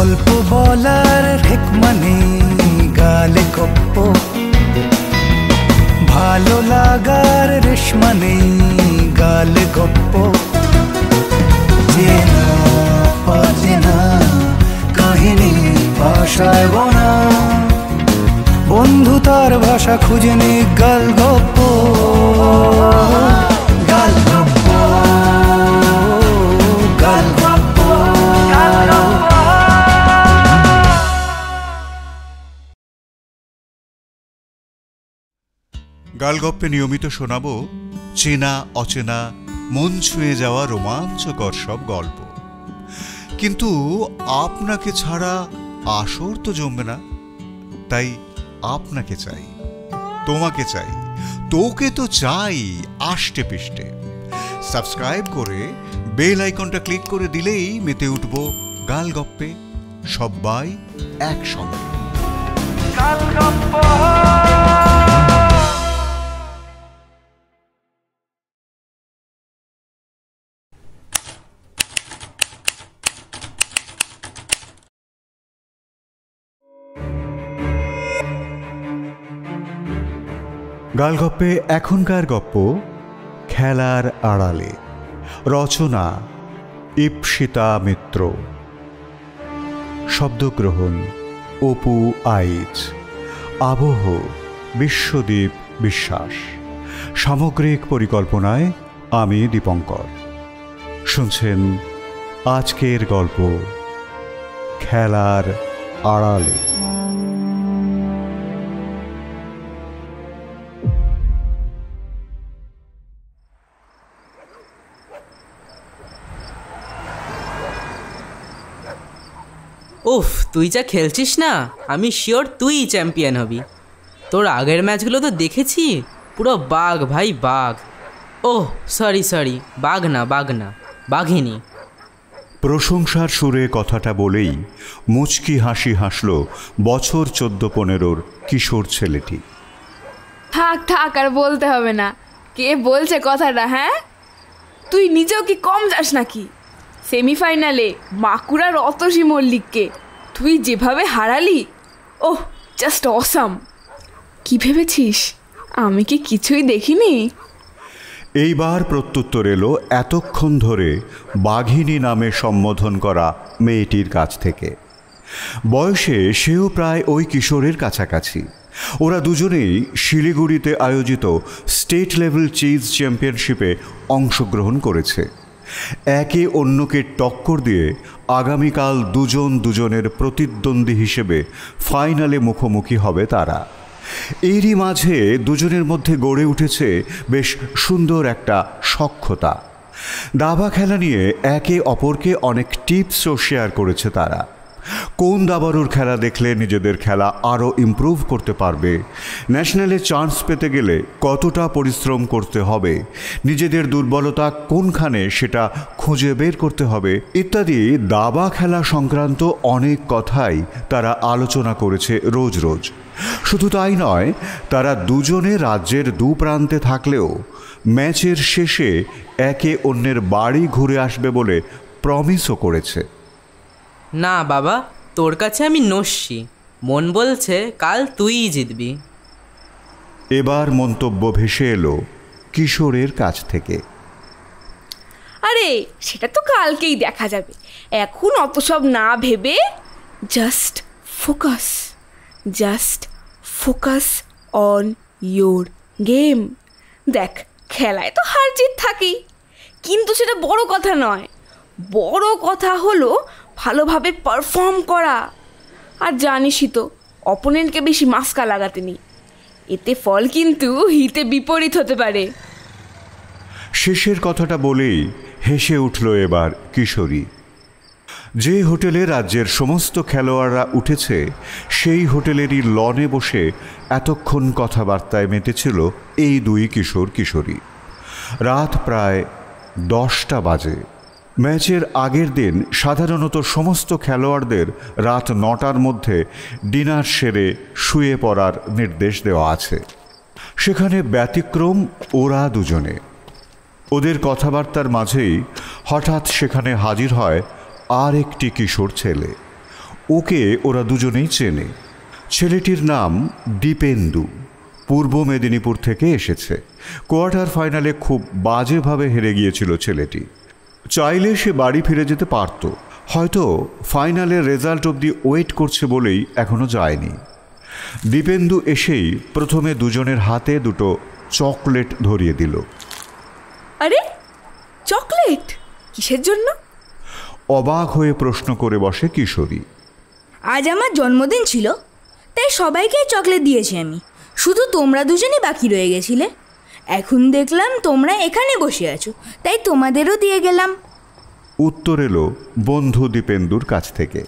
গল্প বলার রেকমা নেই গালে গপ্প, ভালো লাগার রেশমা নেই গালে গপ্প। চেনা অচেনা কাহিনী ভাষায় বোনা, বন্ধু তার ভাষা খুঁজে নে গাল গপ্প, গাল গপ্প, গাল গপ্প। গালগপ্পে নিয়মিত শোনাবো চেনা অচেনা মন ছুঁয়ে যাওয়া রোমাঞ্চকর সব গল্প। কিন্তু আপনাকে ছাড়া আসর তো জমবে না, তাই আপনাকে চাই, তোমাকে চাই, তোকে তো চাই আষ্টে পিষ্টে। সাবস্ক্রাইব করে বেল আইকনটা ক্লিক করে দিলেই মেতে উঠবো গালগপ্পে, সবাই একসঙ্গে। গালগপ্প। গালগপ্পে এখনকার গপ্প খেলার আড়ালে। রচনা ইপ্সিতা মিত্র, শব্দগ্রহণ অপু আইচ, আবহ বিশ্বদীপ বিশ্বাস, সামগ্রিক পরিকল্পনায় আমি দীপঙ্কর। শুনছেন আজকের গল্প খেলার আড়ালে। উফ, তুই যা খেলছিস না, আমি শিওর তুই চ্যাম্পিয়ন হবি। তোর আগের ম্যাচগুলো তো দেখেছি, পুরো বাঘ ভাই বাঘ। ওহ সরি, বাঘ না বাঘিনী। প্রশংসার সুরে কথাটা বলেই মুচকি হাসি হাসল বছর 14-15 কিশোর ছেলেটি। থাক আর বলতে হবে না, কে বলছে কথাটা? হ্যাঁ, তুই নিজেও কি কম যাস নাকি? সেমিফাইনালে বাঁকুড়ার অতসী মল্লিককে তুই যেভাবে হারালি, ওহ জাস্ট অসাম। কি ভেবেছিস আমি কি কিছুই দেখিনি? এইবার প্রত্যুত্তর এলো এতক্ষণ ধরে বাঘিনী নামে সম্বোধন করা মেয়েটির কাছ থেকে। বয়সে সেও প্রায় ওই কিশোরের কাছাকাছি। ওরা দুজনেই শিলিগুড়িতে আয়োজিত স্টেট লেভেল চেস চ্যাম্পিয়নশিপে অংশগ্রহণ করেছে। একে অন্যকে টক্কর দিয়ে আগামীকাল দুজনের প্রতিদ্বন্দ্বী হিসেবে ফাইনালে মুখোমুখি হবে তারা। এরই মাঝে দুজনের মধ্যে গড়ে উঠেছে বেশ সুন্দর একটা সখ্যতা। দাবা খেলা নিয়ে একে অপরকে অনেক টিপসও শেয়ার করেছে তারা। কোন দাবাড়ুর খেলা দেখলে নিজেদের খেলা আরও ইমপ্রুভ করতে পারবে, ন্যাশনালে চান্স পেতে গেলে কতটা পরিশ্রম করতে হবে, নিজেদের দুর্বলতা কোনখানে সেটা খুঁজে বের করতে হবে ইত্যাদি দাবা খেলা সংক্রান্ত অনেক কথাই তারা আলোচনা করেছে রোজ। শুধু তাই নয়, তারা দুজনে রাজ্যের দু প্রান্তে থাকলেও ম্যাচের শেষে একে অন্যের বাড়ি ঘুরে আসবে বলে প্রমিসও করেছে। না বাবা, তোর কাছে আমি নস্যি, মন বলছে কাল তুইই জিতবি। এবার মন্তব্য ভেসে এলো কিশোরের কাছ থেকে। আরে সেটা তো কালকেই দেখা যাবে, এখন অত সব না ভেবে just focus on your game. দেখ, খেলায় তো হার জিত থাকেই, কিন্তু সেটা বড় কথা নয়। বড় কথা হলো ভালোভাবে পারফর্ম করা। আর জানিসই তো, অপোনেন্টকে বেশি মাস্কা লাগাতে নেই, এতে ফল কিন্তু হিতে বিপরীত হতে পারে। শেষের কথাটা বলেই হেসে উঠল এবার কিশোরী। যে হোটেলে রাজ্যের সমস্ত খেলোয়াড়রা উঠেছে সেই হোটেলেরই লনে বসে এতক্ষণ কথাবার্তায় মেতেছিল এই দুই কিশোর কিশোরী। রাত প্রায় 10টা বাজে। ম্যাচের আগের দিন সাধারণত সমস্ত খেলোয়াড়দের রাত 9টার মধ্যে ডিনার সেরে শুয়ে পড়ার নির্দেশ দেওয়া আছে। সেখানে ব্যতিক্রম ওরা দুজনে। ওদের কথাবার্তার মাঝেই হঠাৎ সেখানে হাজির হয় আর একটি কিশোর ছেলে। ওকে ওরা দুজনেই চেনে। ছেলেটির নাম দীপেন্দু, পূর্ব মেদিনীপুর থেকে এসেছে। কোয়ার্টার ফাইনালে খুব বাজেভাবে হেরে গিয়েছিল ছেলেটি। চাইলে সে বাড়ি ফিরে যেতে পারত, হয়তো ফাইনালের রেজাল্ট অবধি ওয়েট করছে বলেই এখনো যায়নি। দীপেন্দু এসেই প্রথমে দুজনের হাতে দুটো চকলেট ধরিয়ে দিল। আরে চকলেট কিসের জন্য? অবাক হয়ে প্রশ্ন করে বসে কিশোরী। আজ আমার জন্মদিন ছিল, তাই সবাইকে চকলেট দিয়েছি আমি, শুধু তোমরা দুজনই বাকি রয়ে গেছিলে। এখন দেখলাম তোমরা এখানে বসে আছো, তাই তোমাদেরও দিয়ে গেলাম। উত্তর এলো বন্ধু দীপেন্দুর কাছ থেকে।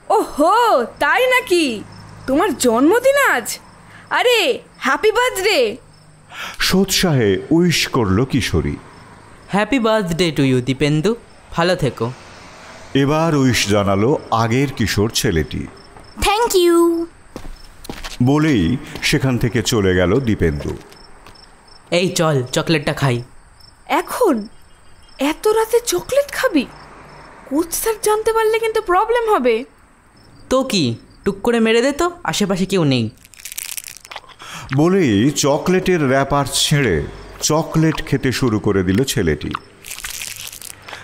ওহো, তাই নাকি? তোমার জন্মদিন আজ? আরে হ্যাপি বার্থডে। সোৎসাহে উইশ করল কিশোরী। Happy birthday to you Dipendu, ভালো থেকো। এবার উইশ জানালো আগের কিশোর ছেলেটি। থ্যাংক ইউ বলেই সেখান থেকে চলে গেল দীপেন্দু। এই চল চকলেটটা খাই। এখন এত রাতে চকলেট খাবি? কোচ স্যার জানতে পারলে কিন্তু প্রবলেম হবে। তো কি, টুক করে মেরে দে তো, আশেপাশে কেউ নেই। বলেই চকলেটের র্যাপার ছেড়ে চকলেট খেতে শুরু করে দিল ছেলেটি।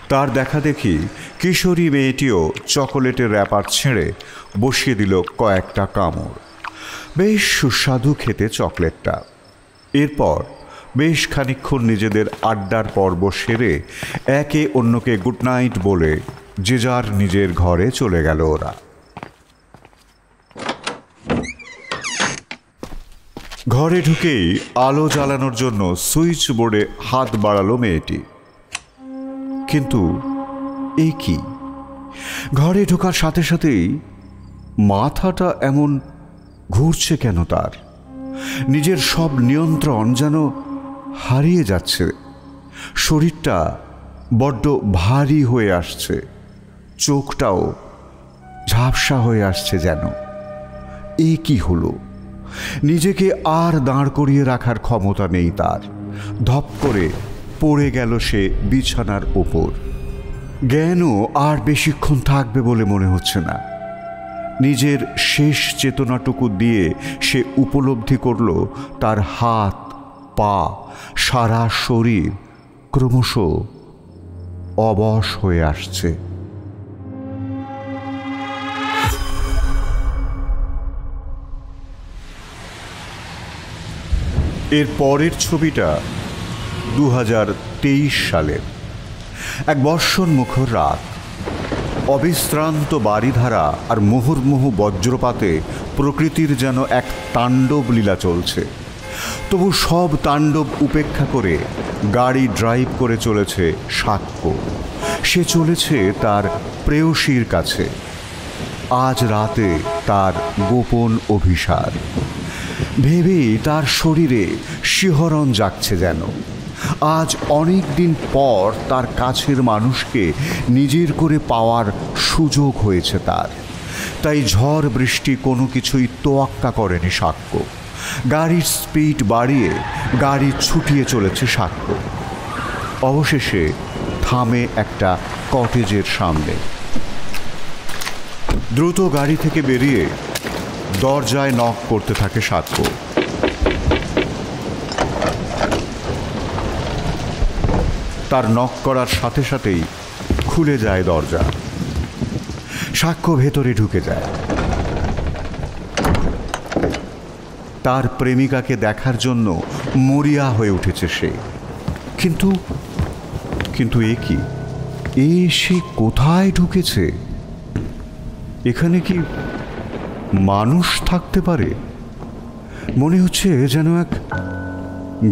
তার দেখা দেখি কিশোরী মেয়েটিও চকোলেটের র্যাপার ছেড়ে বসিয়ে দিল কয়েকটা কামড়। বেশ সুস্বাদু খেতে চকলেটটা। এরপর বেশ খানিকক্ষণ নিজেদের আড্ডার পর্ব সেরে একে অন্যকে গুড নাইট বলে যে যার নিজের ঘরে চলে গেল ওরা। ঘরে ঢুকেই আলো জ্বালানোর জন্য সুইচ বোর্ডে হাত বাড়ালো মেয়েটি। কিন্তু এই কি, ঘরে ঢোকার সাথে সাথেই মাথাটা এমন ঘুরছে কেন তার? নিজের সব নিয়ন্ত্রণ যেন হারিয়ে যাচ্ছে। শরীরটা বড্ড ভারী হয়ে আসছে, চোখটাও ঝাপসা হয়ে আসছে যেন। এ কি হলো? নিজেকে আর দাঁড় করিয়ে রাখার ক্ষমতা নেই তার। ধপ করে পড়ে গেল সে বিছানার ওপর। জ্ঞানও আর বেশিক্ষণ থাকবে বলে মনে হচ্ছে না। নিজের শেষ চেতনাটুকু দিয়ে সে উপলব্ধি করল তার হাত পা সারা শরীর ক্রমশ অবশ হয়ে আসছে। এর পরের ছবিটা 2023 সালের এক বর্ষণমুখর রাত। অবিশ্রান্ত বাড়িধারা আর মুহুর্মুহু বজ্রপাতে প্রকৃতির যেন এক তাণ্ডব লীলা চলছে। তবু সব তাণ্ডব উপেক্ষা করে গাড়ি ড্রাইভ করে চলেছে সাক্ষ্য। সে চলেছে তার প্রেয়সীর কাছে। আজ রাতে তার গোপন অভিসার ভেবেই তার শরীরে শিহরণ জাগছে যেন। আজ অনেক দিন পর তার কাছের মানুষকে নিজের করে পাওয়ার সুযোগ হয়েছে তার। তাই ঝড় বৃষ্টি কোনো কিছুই তোয়াক্কা করেনি সাক্ষ্য। গাড়ির স্পিড বাড়িয়ে গাড়ি ছুটিয়ে চলেছে সাক্ষ্য। অবশেষে থামে একটা কটেজের সামনে। দ্রুত গাড়ি থেকে বেরিয়ে দরজায় নক করতে থাকে সাক্ষ্য। তার নক করার সাথে সাথেই খুলে যায় দরজা। সাক্ষ্য ভেতরে ঢুকে যায়। তার প্রেমিকাকে দেখার জন্য মরিয়া হয়ে উঠেছে সে। কিন্তু কিন্তু এ কি, সে কোথায় ঢুকেছে? এখানে কি মানুষ থাকতে পারে? মনে হচ্ছে যেন এক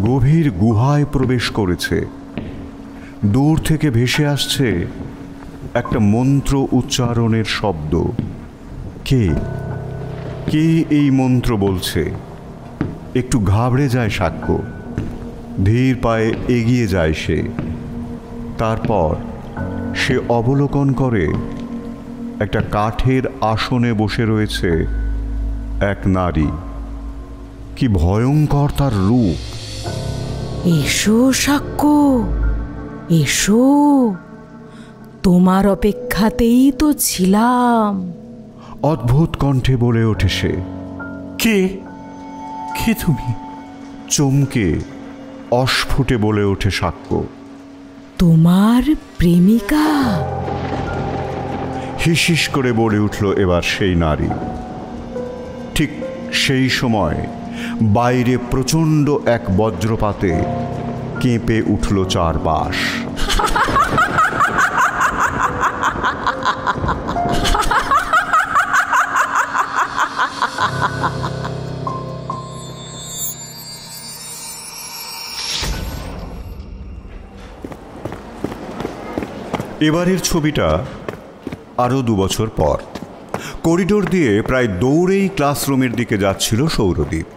গভীর গুহায় প্রবেশ করেছে। দূর থেকে ভেসে আসছে একটা মন্ত্র উচ্চারণের শব্দ। কে কে এই মন্ত্র বলছে? একটু ঘাবড়ে যায় সাক্ষ্য। ধীর পায়ে এগিয়ে যায় সে। তারপর সে অবলোকন করে একটা কাঠের আসনে বসে রয়েছে এক নারী। কি ভয়ঙ্কর তার রূপ! এসো সাক্ষ্য, এসো, তোমার অপেক্ষাতেই তো ছিলাম। অদ্ভুত কণ্ঠে বলে ওঠে সে। কে কে তুমি? চমকে অস্ফুটে বলে ওঠে সাক্ষ্য। তোমার প্রেমিকা। হিসিস করে বলে উঠল এবার সেই নারী। ঠিক সেই সময় বাইরে প্রচণ্ড এক বজ্রপাতে কেঁপে উঠল চারপাশ। এবারের ছবিটা আরও 2 বছর পর। করিডোর দিয়ে প্রায় দৌড়েই ক্লাসরুমের দিকে যাচ্ছিল সৌরদীপ।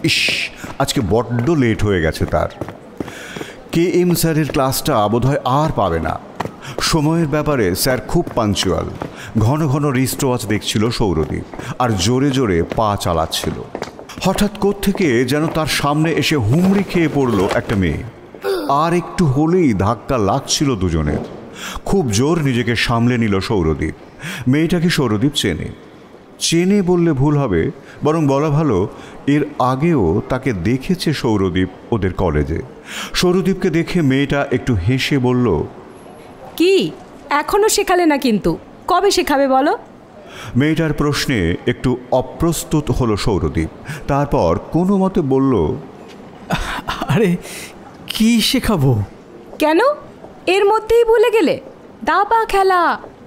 ইস, আজকে বড্ড লেট হয়ে গেছে তার। KM স্যারের ক্লাসটা বোধহয় আর পাবে না। সময়ের ব্যাপারে স্যার খুব পাঞ্চুয়াল। ঘন ঘন রিস্ট ওয়াচ দেখছিল সৌরদীপ আর জোরে জোরে পা চালাচ্ছিল। হঠাৎ কোত্থেকে যেন তার সামনে এসে হুমড়ি খেয়ে পড়ল একটা মেয়ে। আর একটু হলেই ধাক্কা লাগছিল দুজনের। খুব জোর নিজেকে সামলে নিল সৌরদীপ। মেয়েটাকে সৌরদীপ চেনে বললে ভুল হবে, বরং বলা ভালো এর আগেও তাকে দেখেছে সৌরদীপ ওদের কলেজে। সৌরদীপকে দেখে মেয়েটা একটু হেসে বলল, কি এখনো শেখালে না? কিন্তু কবে শেখাবে বলো? মেয়েটার প্রশ্নে একটু অপ্রস্তুত হলো সৌরদীপ। তারপর কোনো মতে বলল, আরে কি শেখাবো? কেন এর মধ্যেই ভুলে গেলে? দাবা খেলা,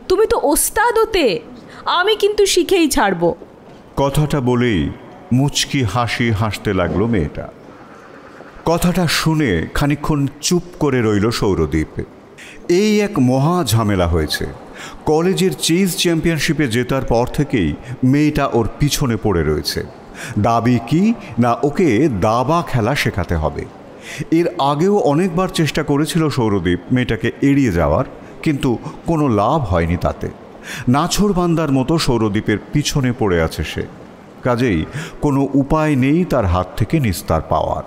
তুমি তো ওস্তাদ হতে। আমি কিন্তু শিখেই ছাড়বো। কথাটা বলেই মুচকি হাসি হাসতে লাগলো মেয়েটা। কথাটা শুনে খানিকক্ষণ চুপ করে রইল সৌরদীপ। এই এক মহা ঝামেলা হয়েছে। কলেজের চেস চ্যাম্পিয়নশিপে জেতার পর থেকেই মেয়েটা ওর পিছনে পড়ে রয়েছে। দাবি কি না ওকে দাবা খেলা শেখাতে হবে। এর আগেও অনেকবার চেষ্টা করেছিল সৌরদীপ মেয়েটাকে এড়িয়ে যাওয়ার, কিন্তু কোনো লাভ হয়নি তাতে। নাছোড়বান্দার মতো সৌরদীপের পিছনে পড়ে আছে সে। কাজেই কোনো উপায় নেই তার হাত থেকে নিস্তার পাওয়ার।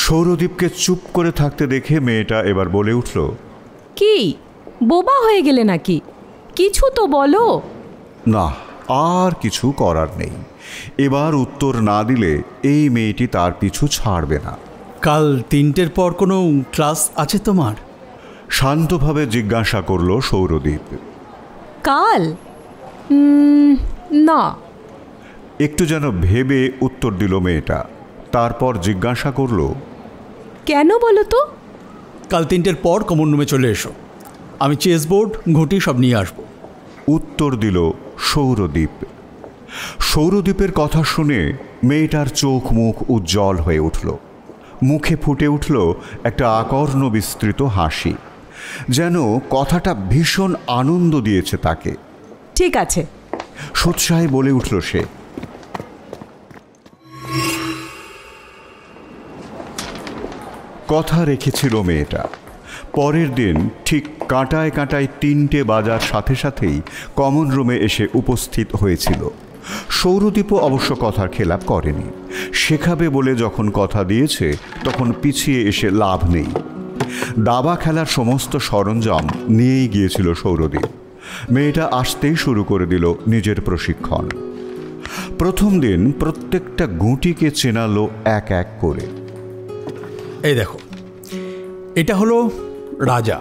সৌরদীপকে চুপ করে থাকতে দেখে মেয়েটা এবার বলে উঠল, কি বোবা হয়ে গেলে নাকি? কিছু তো বলো। না, আর কিছু করার নেই। এবার উত্তর না দিলে এই মেয়েটি তার পিছু ছাড়বে না। কাল 3টের পর কোনো ক্লাস আছে তোমার? শান্তভাবে জিজ্ঞাসা করল সৌরদীপ। কাল? না। একটু যেন ভেবে উত্তর দিল মেয়েটা। তারপর জিজ্ঞাসা করল, কেন বলো তো? কাল 3টের পর কমন রুমে চলে এসো। আমি চেস বোর্ড, ঘুঁটি সব নিয়ে আসবো। উত্তর দিল সৌরদীপ। সৌরদীপের কথা শুনে মেয়েটার চোখ মুখ উজ্জ্বল হয়ে উঠল। মুখে ফুটে উঠল একটা আকর্ণ বিস্তৃত হাসি, যেন কথাটা ভীষণ আনন্দ দিয়েছে তাকে। ঠিক আছে, সোৎসাহে বলে উঠল সে। কথা রেখেছিল মেয়েটা। পরের দিন ঠিক কাঁটায় কাঁটায় 3টে বাজার সাথে সাথেই কমন রুমে এসে উপস্থিত হয়েছিল। সৌরদীপও অবশ্য কথার খেলাপ করেনি। শেখাবে বলে যখন কথা দিয়েছে তখন পিছিয়ে এসে লাভ নেই। দাবা খেলার সমস্ত সরঞ্জাম নিয়েই গিয়েছিল সৌরদীপ। মেয়েটা আসতেই শুরু করে দিল নিজের প্রশিক্ষণ। প্রথম দিন প্রত্যেকটা গুটিকে চেনালো এক এক করে। এই দেখো, এটা হলো রাজা,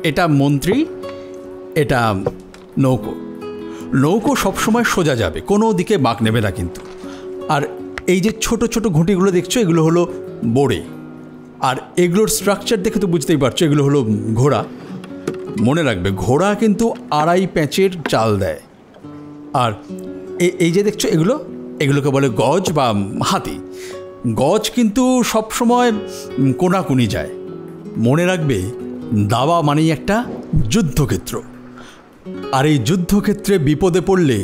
এটা মন্ত্রী, এটা নৌকো। নৌকো সবসময় সোজা যাবে, কোনো দিকে বাঁক নেবে না কিন্তু। আর এই যে ছোট ছোট ঘুঁটিগুলো দেখছো, এগুলো হলো বোড়ে। আর এগুলোর স্ট্রাকচার দেখে তো বুঝতেই পারছো এগুলো হলো ঘোড়া। মনে রাখবে, ঘোড়া কিন্তু 2.5 প্যাঁচের চাল দেয়। আর এই যে দেখছো এগুলোকে বলে গজ বা হাতি। গজ কিন্তু সবসময় কোনাকুনি যায়। মনে রাখবে, দাবা মানেই একটা যুদ্ধক্ষেত্র। আর এই যুদ্ধক্ষেত্রে বিপদে পড়লে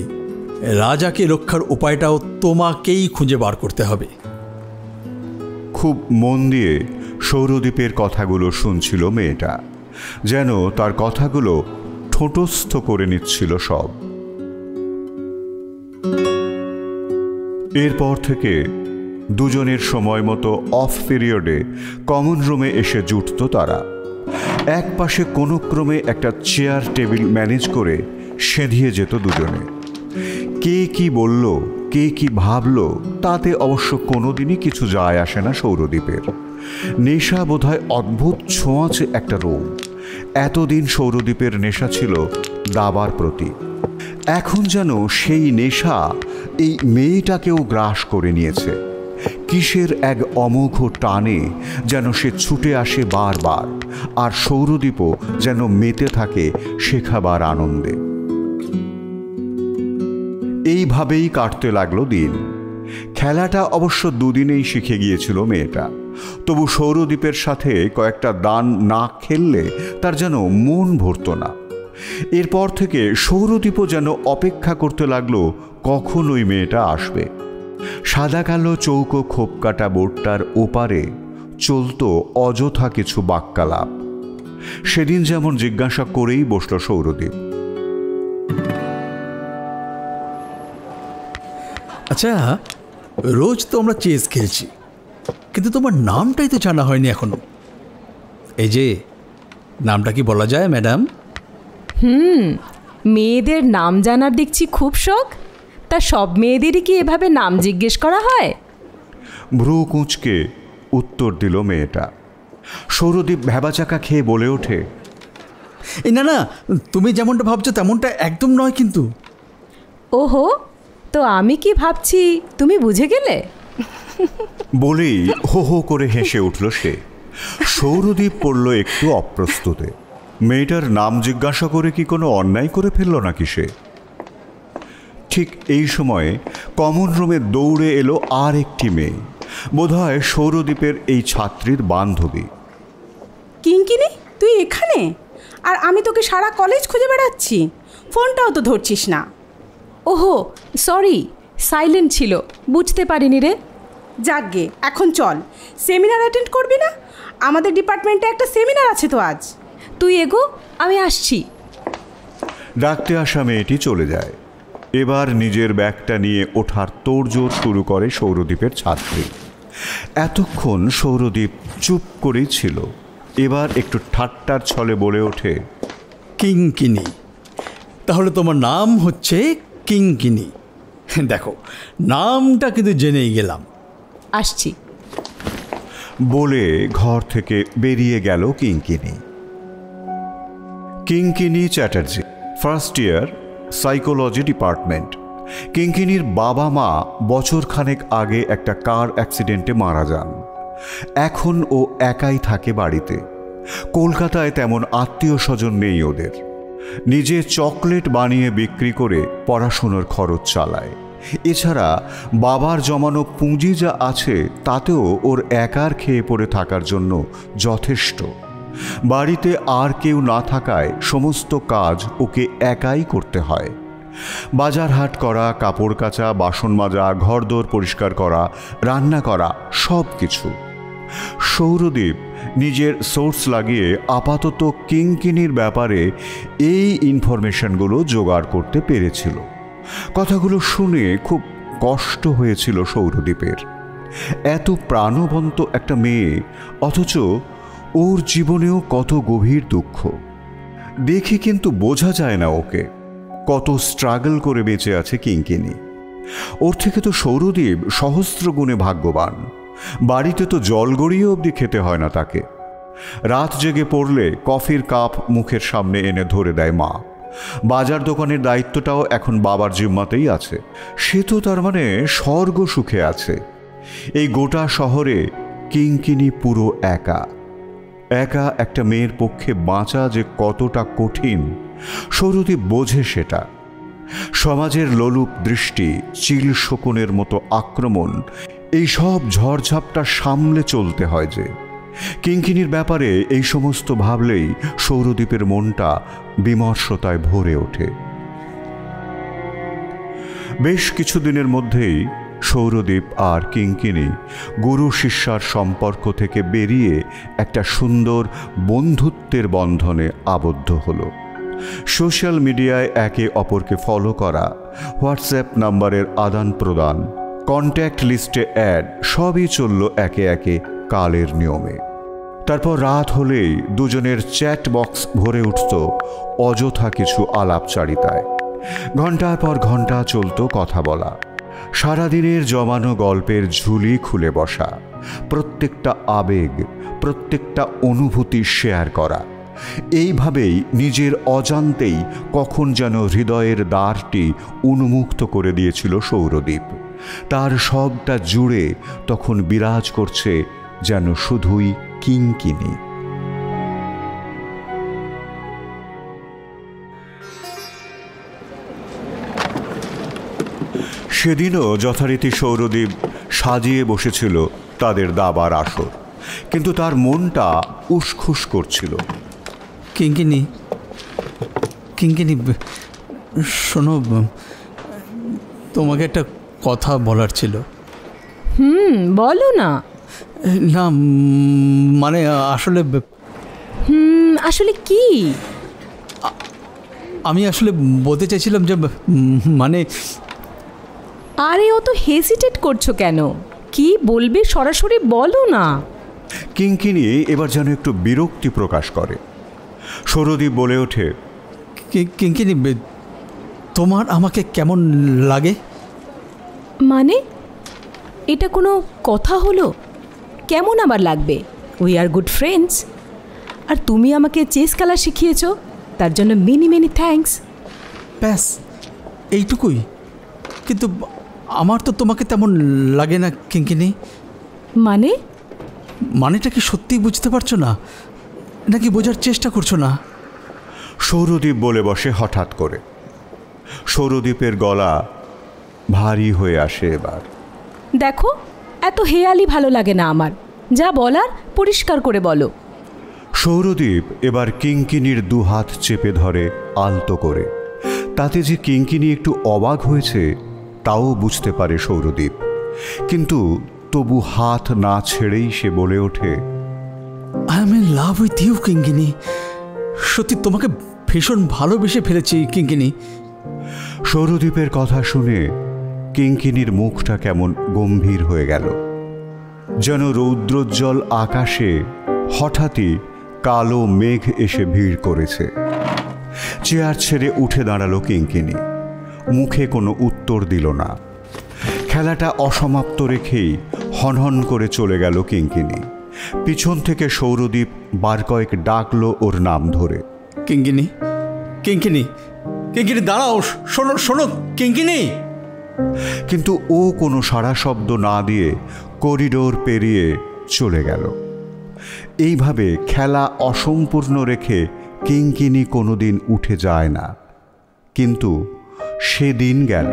রাজাকে রক্ষার উপায়টাও তোমাকেই খুঁজে বার করতে হবে। খুব মন দিয়ে সৌরদীপের কথাগুলো শুনছিল মেয়েটা, যেন তার কথাগুলো ঠোঁটস্থ করে নিচ্ছিল সব। এরপর থেকে দুজনের সময় মতো অফ পিরিয়ডে কমন রুমে এসে জুটত তারা। এক পাশে কোনো ক্রমে একটা চেয়ার টেবিল ম্যানেজ করে সেঁধিয়ে যেত দুজনে। কে কি বলল, কে কি ভাবল, তাতে অবশ্য কোনোদিনই কিছু যায় আসে না সৌরদীপের। নেশা বোধহয় অদ্ভুত ছোঁয়াচে একটা রোগ। এতদিন সৌরদীপের নেশা ছিল দাবার প্রতি, এখন যেন সেই নেশা এই মেয়েটাকেও গ্রাস করে নিয়েছে। কিসের এক অমোঘ টানে যেন সে ছুটে আসে বারবার, আর সৌরদীপও যেন মেতে থাকে শেখাবার আনন্দে। এইভাবেই কাটতে লাগলো দিন। খেলাটা অবশ্য দুদিনেই শিখে গিয়েছিল মেয়েটা, তবু সৌরদীপের সাথে কয়েকটা দান না খেললে তার যেন মন ভরত না। এরপর থেকে সৌরদীপও যেন অপেক্ষা করতে লাগলো কখন ওই মেয়েটা আসবে। সাদা কালো চৌকো খোপকাটা বোর্ডটার ওপারে চলতো অযথা কিছু বাক্যালাপ। সেদিন যেমন জিজ্ঞাসা করেই বসল সৌরদীপ, আচ্ছা, রোজ তো আমরা চেস খেলছি, কিন্তু তোমার নামটাই তো জানা হয়নি এখনো। এই যে নামটা কি বলা যায় ম্যাডাম? মেয়েদের নাম জানার দেখছি খুব শখ। তা সব মেয়েদেরই কি এভাবে নাম জিজ্ঞেস করা হয়? ভ্রু কুঁচকে উত্তর দিল মেয়েটা। সৌরদীপ ভ্যাবাচাকা খেয়ে বলে ওঠে, না না, তুমি যেমনটা ভাবছো তেমনটা একদম নয় কিন্তু। ওহো, তো আমি কি ভাবছি তুমি বুঝে গেলে? বলেই হো হো করে হেসে উঠল সে। সৌরদীপ পড়ল একটু অপ্রস্তুতে। মেয়েটার নাম জিজ্ঞাসা করে কি কোনো অন্যায় করে ফেলল নাকি সে? ঠিক এই সময়ে কমন রুমে দৌড়ে এলো আর একটি মেয়ে, বোধহয় সৌরদীপের এই ছাত্রীর বান্ধবী। কিঙ্কিনি, তুই এখানে? আর আমি তোকে সারা কলেজ খুঁজে বেড়াচ্ছি, ফোনটাও তো ধরছিস না। ওহো সরি, সাইলেন্ট ছিল, বুঝতে পারিনি রে। যাকগে, এখন চল, সেমিনার অ্যাটেন্ড করবি না? আমাদের ডিপার্টমেন্টে একটা সেমিনার আছে তো আজ। তুই এগো, আমি আসছি। ডাকতে আসা মেয়েটি চলে যায়। এবার নিজের ব্যাগটা নিয়ে ওঠার তোড়জোড় শুরু করে সৌরদীপের ছাত্রী। এতক্ষণ সৌরদীপ চুপ করেই ছিল, এবার একটু ঠাট্টার ছলে বলে ওঠে, কিঙ্কিনি। তাহলে তোমার নাম হচ্ছে কিঙ্কিনি। দেখো, নামটা কিন্তু জেনেই গেলাম। আসছি বলে ঘর থেকে বেরিয়ে গেল Kinkini. Kinkini Chatterjee, first year, psychology department. কিঙ্কিনির বাবা মা বছরখানেক আগে একটা কার অ্যাক্সিডেন্টে মারা যান। এখন ও একাই থাকে বাড়িতে। কলকাতায় তেমন আত্মীয় স্বজন নেই ওদের। নিজে চকলেট বানিয়ে বিক্রি করে পড়াশুনোর খরচ চালায়। এছাড়া বাবার জমানো পুঁজি যা আছে তাতেও ওর একার খেয়ে পড়ে থাকার জন্য যথেষ্ট। বাড়িতে আর কেউ না থাকায় সমস্ত কাজ ওকে একাই করতে হয়। বাজার হাট করা, কাপড় কাচা, বাসন মাজা, ঘরদোর পরিষ্কার করা, রান্না করা, সব কিছু। সৌরদীপ নিজের সোর্স লাগিয়ে আপাতত কিঙ্কিনির ব্যাপারে এই ইনফরমেশনগুলো জোগাড় করতে পেরেছিল। কথাগুলো শুনে খুব কষ্ট হয়েছিল সৌরদীপের। এত প্রাণবন্ত একটা মেয়ে, অথচ ওর জীবনেও কত গভীর দুঃখ। দেখে কিন্তু বোঝা যায় না ওকে কত স্ট্রাগল করে বেঁচে আছে কিঙ্কিনি। ওর থেকে তো সৌরদীপ সহস্র গুণে ভাগ্যবান। বাড়িতে তো জল গড়িয়ে অবধি খেতে হয় না তাকে। রাত জেগে পড়লে কফির কাপ মুখের সামনে এনে ধরে দেয় মা। বাজার দোকানের দায়িত্বটাও এখন বাবার জিম্মাতেই আছে। সে তো তার মানে স্বর্গ সুখে আছে। এই গোটা শহরে কিঙ্কিনি পুরো একা। একা একটা মেয়ের পক্ষে বাঁচা যে কতটা কঠিন সৌরদীপ বোঝে সেটা। সমাজের লোলুপ দৃষ্টি, চিল শকুনের মতো আক্রমণ, এই সব ঝড়ঝাপটা সামলে চলতে হয় যে। কিঙ্কিনির ব্যাপারে এই সমস্ত ভাবলেই সৌরদীপের মনটা বিমর্ষতায় ভরে ওঠে। বেশ কিছুদিনের মধ্যেই সৌরদীপ আর কিঙ্কিনি গুরু শিষ্যার সম্পর্ক থেকে বেরিয়ে একটা সুন্দর বন্ধুত্বের বন্ধনে আবদ্ধ হলো। সোশ্যাল মিডিয়ায় একে অপরকে ফলো করা, হোয়াটসঅ্যাপ নাম্বারের আদান প্রদান, কন্ট্যাক্ট লিস্টে অ্যাড, সবই চলল একে একে কালের নিয়মে। তারপর রাত হলেই দুজনের চ্যাট বক্স ভরে উঠত অযথা কিছু আলাপচারিতায়। ঘন্টার পর ঘন্টা চলতো কথা বলা, সারাদিনের জমানো গল্পের ঝুলি খুলে বসা, প্রত্যেকটা আবেগ, প্রত্যেকটা অনুভূতি শেয়ার করা। এইভাবেই নিজের অজান্তেই কখন যেন হৃদয়ের দ্বারটি উন্মুক্ত করে দিয়েছিল সৌরদীপ। তার সবটা জুড়ে তখন বিরাজ করছে যেন শুধুই কিঙ্কিনি। সেদিনও যথারীতি সৌরদীপ সাজিয়ে বসেছিল তাদের দাবার আসর, কিন্তু তার মনটা উসখুস করছিল। কিঙ্কিনি, কিঙ্কিনি, শোনো, তোমাকে একটা কথা বলার ছিল। বলো না। না মানে আসলে আসলে কি? আমি আসলে বলতে চাইছিলাম যে মানে। আরে ও তো হেজিটেট করছো কেন? কি বলবে সরাসরি বলো না। কিঙ্কিনি এবার যেন একটু বিরক্তি প্রকাশ করে। সৌরদীপ বলে ওঠে, কিঙ্কিনি, তোমার আমাকে কেমন লাগে? মানে এটা কোনো কথা হলো? কেমন আবার লাগবে? We are good friends. আর তুমি আমাকে চেস খেলা শিখিয়েছো, তার জন্য মেনি মেনি থ্যাঙ্কস। ব্যাস এইটুকুই। কিন্তু আমার তো তোমাকে তেমন লাগে না কিঙ্কিনি। মানে? মানেটা কি সত্যিই বুঝতে পারছো না, নাকি বোঝার চেষ্টা করছো না? সৌরদীপ বলে বসে হঠাৎ করে। সৌরদীপের গলা ভারী হয়ে আসে এবার। দেখো, এত হেয়ালি ভালো লাগে না আমার। যা বলার পরিষ্কার করে বলো। সৌরদীপ এবার কিঙ্কিনির দুহাত চেপে ধরে আলতো করে। তাতে যে কিঙ্কিনি একটু অবাক হয়েছে তাও বুঝতে পারে সৌরদীপ, কিন্তু তবু হাত না ছেড়েই সে বলে ওঠে, I am in love with you Kinkini. সত্যি তোমাকে ভীষণ ভালোবেসে ফেলেছি কিঙ্কিনি। সৌরদীপের কথা শুনে কিঙ্কিনির মুখটা কেমন গম্ভীর হয়ে গেল, যেন রৌদ্রোজ্জ্বল আকাশে হঠাৎই কালো মেঘ এসে ভিড় করেছে। চেয়ার ছেড়ে উঠে দাঁড়ালো কিঙ্কিনি, মুখে কোনো উত্তর দিল না। খেলাটা অসমাপ্ত রেখেই হনহন করে চলে গেল কিঙ্কিনি। পিছন থেকে সৌরদীপ বার কয়েক ডাকলো ওর নাম ধরে, কিঙ্কিনি, কিঙ্কিনি, কিঙ্কিনি দাঁড়াও, শোনো শোনো কিঙ্কিনি। কিন্তু ও কোনো সাড়া শব্দ না দিয়ে করিডোর পেরিয়ে চলে গেল। এইভাবে খেলা অসম্পূর্ণ রেখে কিঙ্কিনি কোনোদিন উঠে যায় না, কিন্তু সেদিন গেল।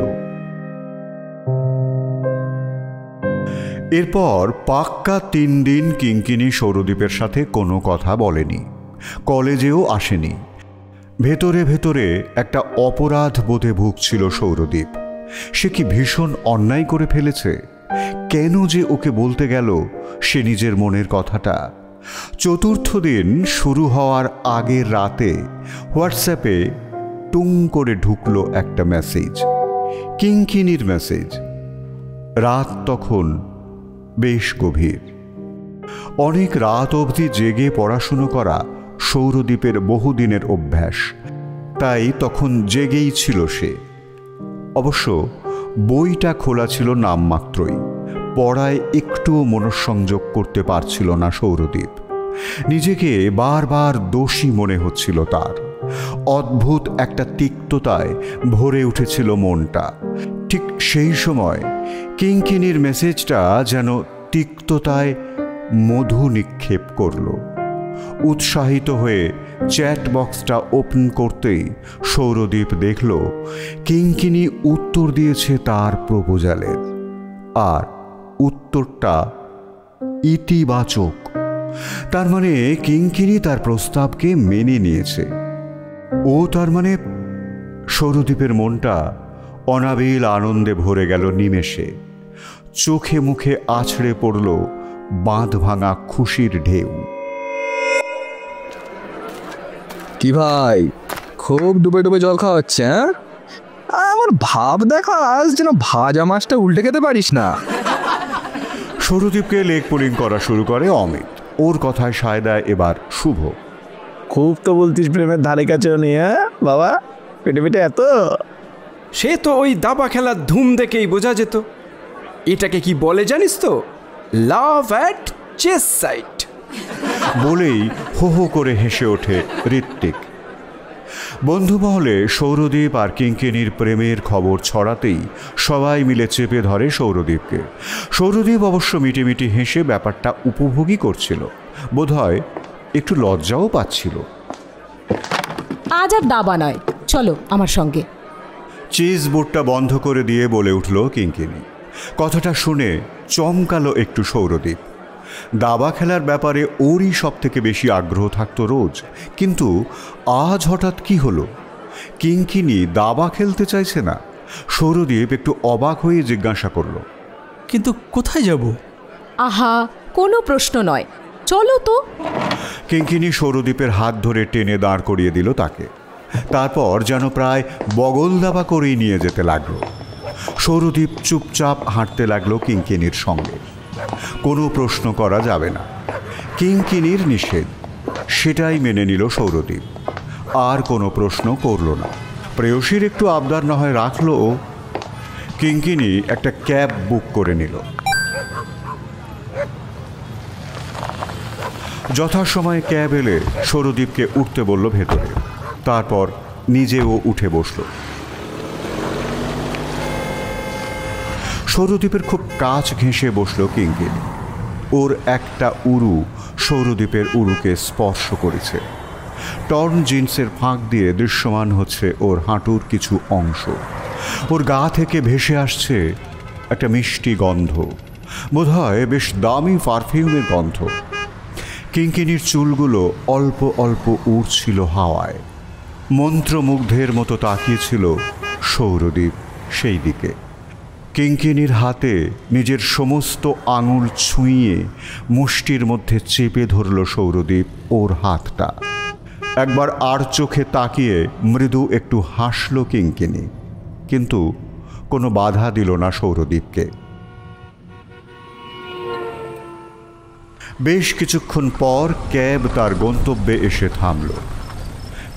এরপর পাক্কা 3 দিন কিঙ্কিনি সৌরদীপের সাথে কোনো কথা বলেনি, কলেজেও আসেনি। ভেতরে ভেতরে একটা অপরাধ বোধে ভুগছিল সৌরদীপ। সে কি ভীষণ অন্যায় করে ফেলেছে? কেন যে ওকে বলতে গেল সে নিজের মনের কথাটা? 4র্থ দিন শুরু হওয়ার আগের রাতে হোয়াটসঅ্যাপে টুং করে ঢুকলো একটা মেসেজ, কিঙ্কিনির মেসেজ। রাত তখন বেশ গভীর। অনেক রাত অবধি জেগে পড়াশুনো করা সৌরদীপের বহুদিনের অভ্যাস, তাই তখন জেগেই ছিল সে। অবশ্য বইটা খোলা ছিল নামমাত্রই, পড়ায় একটুও মনঃসংযোগ করতে পারছিল না সৌরদীপ। নিজেকে বারবার দোষী মনে হচ্ছিল তার। অদ্ভুত একটা তিক্ততায় ভরে উঠেছিল মনটা। ঠিক সেই সময় কিঙ্কিনির মেসেজটা যেন তিক্ততায় মধু নিক্ষেপ করল। উৎসাহিত হয়ে চ্যাট বক্সটা ওপেন করতেই সৌরদীপ দেখল কিঙ্কিনি উত্তর দিয়েছে তার প্রপোজালের, আর উত্তরটা ইতিবাচক। তার মানে কিঙ্কিনি তার প্রস্তাবকে মেনে নিয়েছে। ও তার মানে সৌরদীপের মনটা অনাবিল আনন্দে ভরে গেল নিমেষে। চোখে মুখে আছড়ে পড়ল বাঁধ ভাঙা খুশির ঢেউ। কি ভাই, খুব ডুবে ডুবে জল খাওয়া হচ্ছে? হ্যাঁ, আমার ভাব দেখা আজ যেন ভাজা মাছটা উল্টে খেতে পারিস না। সৌরদীপকে লেগ পুলিং করা শুরু করে অমিত। ওর কথায় সায় দেয় এবার শুভ। খুব তো বলতিস প্রেমের ধারে কাছেও নেই, হ্যাঁ বাবা, পেটে পেটে এত। সে তো ওই দাবা খেলার ধুম দেখেই বোঝা যেত। এটাকে কি বলে জানিস তো? লাভ অ্যাট চেস সাইট। বলেই হো হো করে হেসে ওঠে ঋত্বিক। বন্ধুমহলে সৌরদীপ আর কিঙ্কিনীর প্রেমের খবর ছড়াতেই সবাই মিলে চেপে ধরে সৌরদীপকে। সৌরদীপ অবশ্য মিটিমিটি হেসে ব্যাপারটা উপভোগই করছিল, বোধহয় একটু লজ্জাও পাচ্ছিল। আজ আর দাবা নয়, চলো আমার সঙ্গে। চিজ বোর্ডটা বন্ধ করে দিয়ে বলে উঠল কিঙ্কিনী। কথাটা শুনে চমকালো একটু সৌরদীপ। দাবা খেলার ব্যাপারে ওরই সব থেকে বেশি আগ্রহ থাকতো রোজ, কিন্তু আজ হঠাৎ কি হলো? কিঙ্কিনী দাবা খেলতে চাইছে না। সৌরদীপ একটু অবাক হয়ে জিজ্ঞাসা করল, কিন্তু কোথায় যাব? আহা, কোনো প্রশ্ন নয়, চলো তো। কিঙ্কিনী সৌরদীপের হাত ধরে টেনে দাঁড় করিয়ে দিল তাকে। তারপর যেন প্রায় বগল দাবা করেই নিয়ে যেতে লাগলো। সৌরদীপ চুপচাপ হাঁটতে লাগলো কিঙ্কিনীর সঙ্গে। কোনো প্রশ্ন করা যাবে না, কিঙ্কিনীর নিষেধ, সেটাই মেনে নিল সৌরদীপ। আর কোনো প্রশ্ন করল না। প্রেয়সীর একটু আবদার না হয় রাখলো। কিঙ্কিনী একটা ক্যাব বুক করে নিল। যথাসময়ে ক্যাব এলে সৌরদীপকে উঠতে বলল ভেতরে, তারপর নিজেও উঠে বসল। সৌরদীপের খুব কাছ ঘেঁষে বসল কিঙ্কিনী। ওর একটা উরু সৌরদীপের উরুকে স্পর্শ করেছে। টর্ন জিন্সের ফাঁক দিয়ে দৃশ্যমান হচ্ছে ওর হাঁটুর কিছু অংশ। ওর গা থেকে ভেসে আসছে একটা মিষ্টি গন্ধ, বোধহয় বেশ দামি পারফিউমের গন্ধ। কিঙ্কিনীর চুলগুলো অল্প অল্প উড়ছিল হাওয়ায়। মন্ত্রমুগ্ধের মতো তাকিয়েছিল সৌরদীপ সেই দিকে। কিঙ্কিনীর হাতে নিজের সমস্ত আঙুল ছুঁয়ে মুষ্টির মধ্যে চেপে ধরল সৌরদীপ ওর হাতটা। একবার আর চোখে তাকিয়ে মৃদু একটু হাসল কিঙ্কিনী, কিন্তু কোনো বাধা দিল না সৌরদীপকে। বেশ কিছুক্ষণ পর ক্যাব তার গন্তব্যে এসে থামল।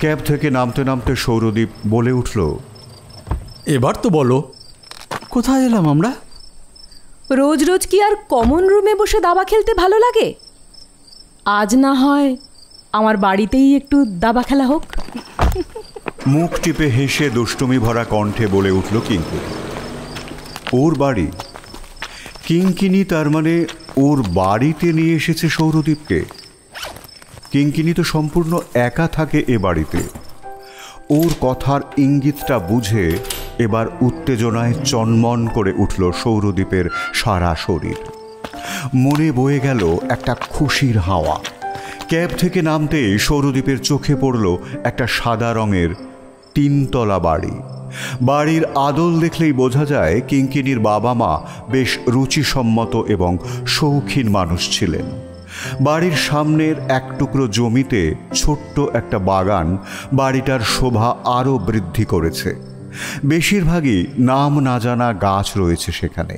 ক্যাব থেকে নামতে নামতে সৌরদীপ বলে উঠল, এবার তো বলো, কোথায় এলাম আমরা? রোজ রোজ কি আর কমন রুমে বসে দাবা খেলতে ভালো লাগে? আজ না হয় আমার বাড়িতেই একটু দাবা খেলা হোক। মুখ টিপে হেসে দুষ্টুমি ভরা কণ্ঠে বলে উঠল কিঙ্কিনী। ওর বাড়ি? কিঙ্কিনী তার মানে ওর বাড়িতে নিয়ে এসেছে সৌরদীপকে? কিঙ্কিনী তো সম্পূর্ণ একা থাকে এ বাড়িতে। ওর কথার ইঙ্গিতটা বুঝে এবার উত্তেজনায় চনমন করে উঠল সৌরদীপের সারা শরীর। মনে বয়ে গেল একটা খুশির হাওয়া। ক্যাব থেকে নামতে সৌরদীপের চোখে পড়ল একটা সাদা রঙের 3তলা বাড়ি। বাড়ির আদল দেখলেই বোঝা যায় কিঙ্কিনীর বাবা মা বেশ রুচিসম্মত এবং শৌখিন মানুষ ছিলেন। বাড়ির সামনের এক টুকরো জমিতে ছোট্ট একটা বাগান বাড়িটার শোভা আরও বৃদ্ধি করেছে। বেশিরভাগই নাম না জানা গাছ রয়েছে সেখানে।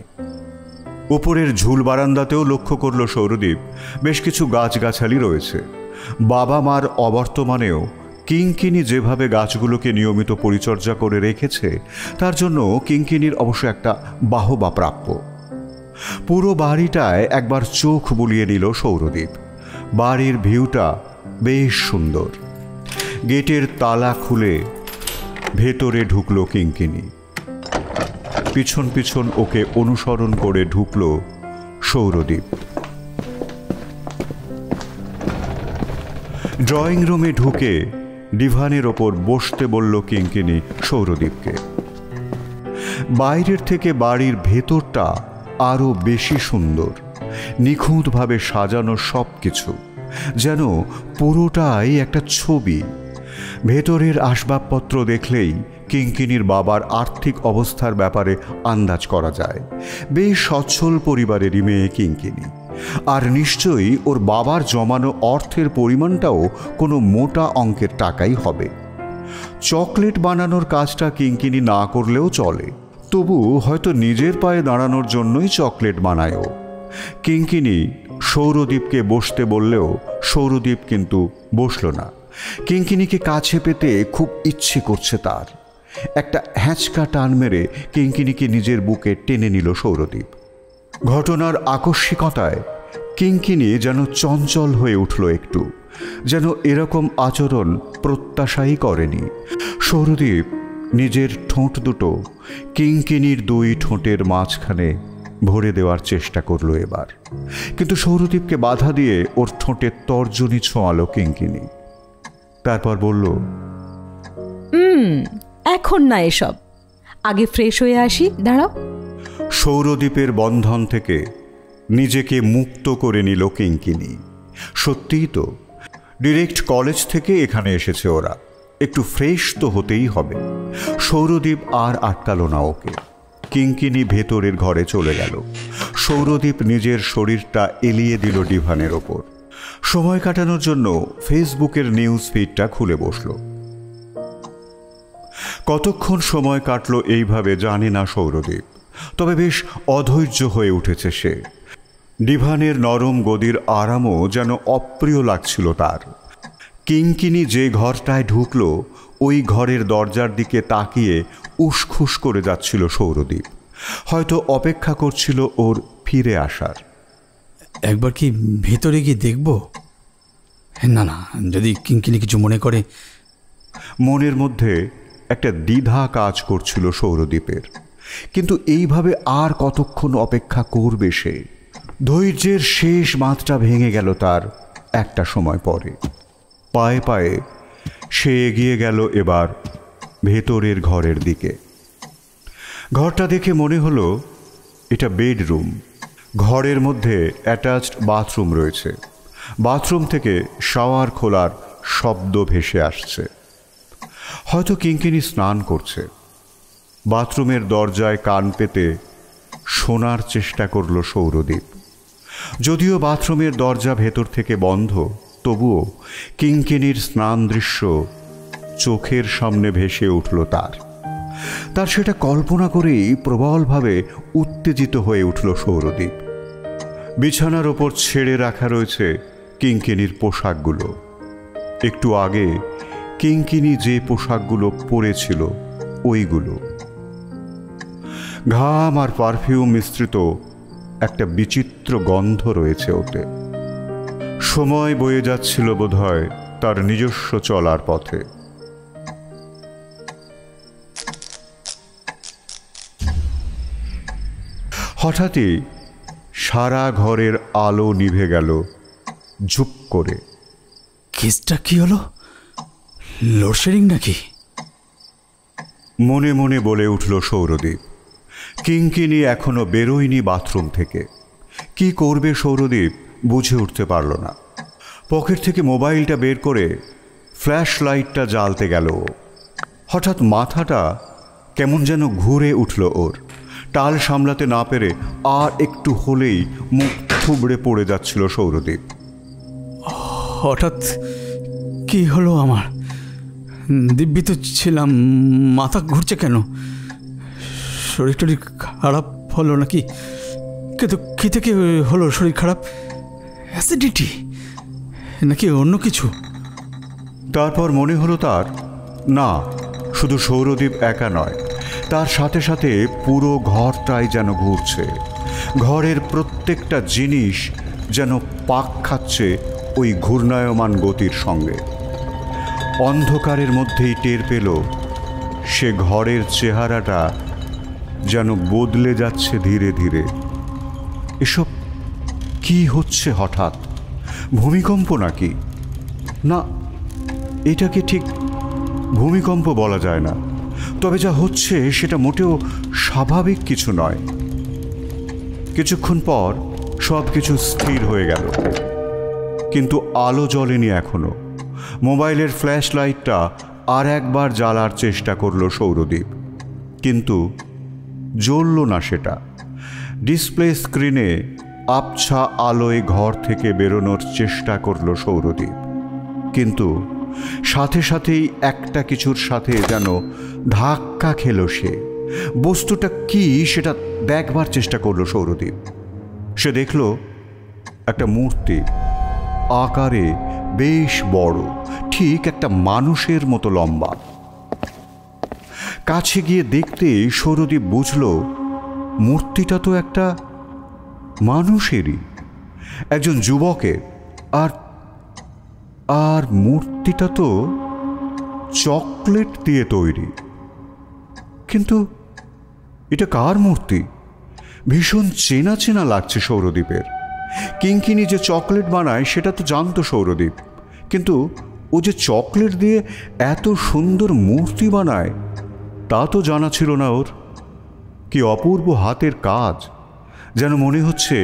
উপরের ঝুল বারান্দাতেও লক্ষ্য করল সৌরদীপ বেশ কিছু গাছগাছালি রয়েছে। বাবা মার অবর্তমানেও কিঙ্কিনী যেভাবে গাছগুলোকে নিয়মিত পরিচর্যা করে রেখেছে তার জন্য কিঙ্কিনীর অবশ্য একটা বাহবা প্রাপ্য। পুরো বাড়িটায় একবার চোখ বুলিয়ে নিল সৌরদীপ। বাড়ির ভিউটা বেশ সুন্দর। গেটের তালা খুলে ভেতরে ঢুকলো কিঙ্কিনী। পিছন পিছন ওকে অনুসরণ করে ঢুকল সৌরদীপ। ড্রয়িং রুমে ঢুকে ডিভানের ওপর বসতে বলল কিঙ্কিনী সৌরদীপকে। বাইরের থেকে বাড়ির ভেতরটা আরও বেশি সুন্দর। নিখুঁতভাবে সাজানো সব কিছু, যেন পুরোটাই একটা ছবি। ভেতরের আসবাবপত্র দেখলেই কিঙ্কিনীর বাবার আর্থিক অবস্থার ব্যাপারে আন্দাজ করা যায়। বেশ সচ্ছল পরিবারেরই মেয়ে কিঙ্কিনী, আর নিশ্চয়ই ওর বাবার জমানো অর্থের পরিমাণটাও কোনো মোটা অঙ্কের টাকাই হবে। চকলেট বানানোর কাজটা কিঙ্কিনী না করলেও চলে, তবু হয়তো নিজের পায়ে দাঁড়ানোর জন্যই চকলেট বানায়ও। কিঙ্কিনী সৌরদীপকে বসতে বললেও সৌরদীপ কিন্তু বসল না। কিঙ্কিনীকে কাছে পেতে খুব ইচ্ছে করছে তার। একটা হ্যাঁচকা টান মেরে কিঙ্কিনিকে নিজের বুকে টেনে নিল সৌরদীপ। ঘটনার আকস্মিকতায় কিঙ্কিনি যেন চঞ্চল হয়ে উঠল একটু, যেন এরকম আচরণ প্রত্যাশাই করেনি। সৌরদীপ নিজের ঠোঁট দুটো কিঙ্কিনির দুই ঠোঁটের মাঝখানে ভরে দেওয়ার চেষ্টা করল এবার, কিন্তু সৌরদীপকে বাধা দিয়ে ওর ঠোঁটের তর্জনী ছোঁয়ালো কিঙ্কিনি। তারপর বলল, এখন না এসব, আগে ফ্রেশ হয়ে আসি, দাঁড়াও। সৌরদীপের বন্ধন থেকে নিজেকে মুক্ত করে নিল কিঙ্কিনি। সত্যিই তো, ডিরেক্ট কলেজ থেকে এখানে এসেছে ওরা, একটু ফ্রেশ তো হতেই হবে। সৌরদীপ আর আটকালো না ওকে। কিঙ্কিনি ভেতরের ঘরে চলে গেল। সৌরদীপ নিজের শরীরটা এলিয়ে দিল ডিভানের ওপর। সময় কাটানোর জন্য ফেসবুকের নিউজ ফিডটা খুলে বসল। কতক্ষণ সময় কাটলো এইভাবে জানে না সৌরদীপ, তবে বেশ অধৈর্য হয়ে উঠেছে সে। ডিভানের নরম গদির আরামও যেন অপ্রিয় লাগছিল তার। কিঙ্কিনি যে ঘরটায় ঢুকল ওই ঘরের দরজার দিকে তাকিয়ে উসখুস করে যাচ্ছিল সৌরদীপ। হয়তো অপেক্ষা করছিল ওর ফিরে আসার। একবার কি ভেতরে গিয়ে দেখব? না না, যদি কিঙ্কিনি কিছু মনে করে। মনের মধ্যে একটা দ্বিধা কাজ করছিল সৌরদীপের, কিন্তু এইভাবে আর কতক্ষণ অপেক্ষা করবে সে? ধৈর্যের শেষ মাত্রা ভেঙে গেল তার একটা সময় পরে। পায়ে পায়ে সে এগিয়ে গেল এবার ভেতরের ঘরের দিকে। ঘরটা দেখে মনে হলো এটা বেডরুম। ঘরের মধ্যে অ্যাটাচড বাথরুম রয়েছে। বাথরুম থেকে শাওয়ার খোলার শব্দ ভেসে আসছে। হয়তো কিঙ্কিনি স্নান করছে। বাথরুমের দরজায় কান পেতে শোনার চেষ্টা করল সৌরদীপ। যদিও বাথরুমের দরজা ভেতর থেকে বন্ধ, তবুও কিঙ্কিনির স্নান দৃশ্য চোখের সামনে ভেসে উঠল তার। সেটা কল্পনা করেই প্রবলভাবে উত্তেজিত হয়ে উঠল সৌরদীপ। বিছানার ওপর ছেড়ে রাখা রয়েছে কিঙ্কিনির পোশাকগুলো। একটু আগে কিঙ্কিনি যে পোশাকগুলো পরেছিল ওইগুলো। ঘাম আর পারফিউম মিশ্রিত একটা বিচিত্র গন্ধ রয়েছে ওতে। সময় বয়ে যাচ্ছিল বোধহয় তার নিজস্ব চলার পথে। হঠাৎই সারা ঘরের আলো নিভে গেল ঝুপ করে। কেসটা কি হলো? লোডশেডিং নাকি? মনে মনে বলে উঠল সৌরদীপ। কিঙ্কিনি এখনো বেরোয়নি বাথরুম থেকে। কি করবে সৌরদীপ বুঝে উঠতে পারল না। পকেট থেকে মোবাইলটা বের করে ফ্ল্যাশ লাইটটা জ্বালতে গেল। হঠাৎ মাথাটা কেমন যেন ঘুরে উঠল ওর। টাল সামলাতে না পেরে আর একটু হলেই মুখ থুবড়ে পড়ে যাচ্ছিল সৌরদীপ। হঠাৎ কি হলো আমার? দিব্যি তো ছিলাম, মাথা ঘুরছে কেন? শরীর টরীর খারাপ হলো নাকি? কিন্তু কী থেকে হলো শরীর খারাপ? অ্যাসিডিটি নাকি অন্য কিছু? তারপর মনে হলো তার না, শুধু সৌরদীপ একা নয়, তার সাথে সাথে পুরো ঘরটাই যেন ঘুরছে। ঘরের প্রত্যেকটা জিনিস যেন পাক খাচ্ছে ওই ঘূর্ণায়মান গতির সঙ্গে। অন্ধকারের মধ্যেই টের পেল সে ঘরের চেহারাটা যেন বদলে যাচ্ছে ধীরে ধীরে। এসব কি হচ্ছে হঠাৎ? ভূমিকম্প নাকি? না, এটাকে ঠিক ভূমিকম্প বলা যায় না। তবে যা হচ্ছে সেটা মোটেও স্বাভাবিক কিছু নয়। কিছুক্ষণ পর সব কিছু স্থির হয়ে গেল, কিন্তু আলো জ্বলেনি এখনো। মোবাইলের ফ্ল্যাশ লাইটটা আর একবার জ্বালার চেষ্টা করল সৌরদীপ, কিন্তু জ্বলল না সেটা। ডিসপ্লে স্ক্রিনে আবছা আলোয় ঘর থেকে বেরোনোর চেষ্টা করল সৌরদীপ, কিন্তু সাথে সাথেই একটা কিছুর সাথে যেন ধাক্কা খেল সে। বস্তুটা কি সেটা দেখবার চেষ্টা করল সৌরদীপ। সে দেখল একটা মূর্তি, আকারে বেশ বড়, ঠিক একটা মানুষের মতো লম্বা। কাছে গিয়ে দেখতেই সৌরদীপ বুঝল মূর্তিটা তো একটা মানুষেরই, একজন যুবকের। আর আর মূর্তিটা তো চকলেট দিয়ে তৈরি। কিন্তু এটা কার মূর্তি? ভীষণ চেনা চেনা লাগছে সৌরদীপের। কিঙ্কিনি যে চকলেট বানায় সেটা তো জানতো সৌরদীপ, কিন্তু ও যে চকলেট দিয়ে এত সুন্দর মূর্তি বানায় তা তো জানা ছিল না ওর। কি অপূর্ব হাতের কাজ, যেন মনে হচ্ছে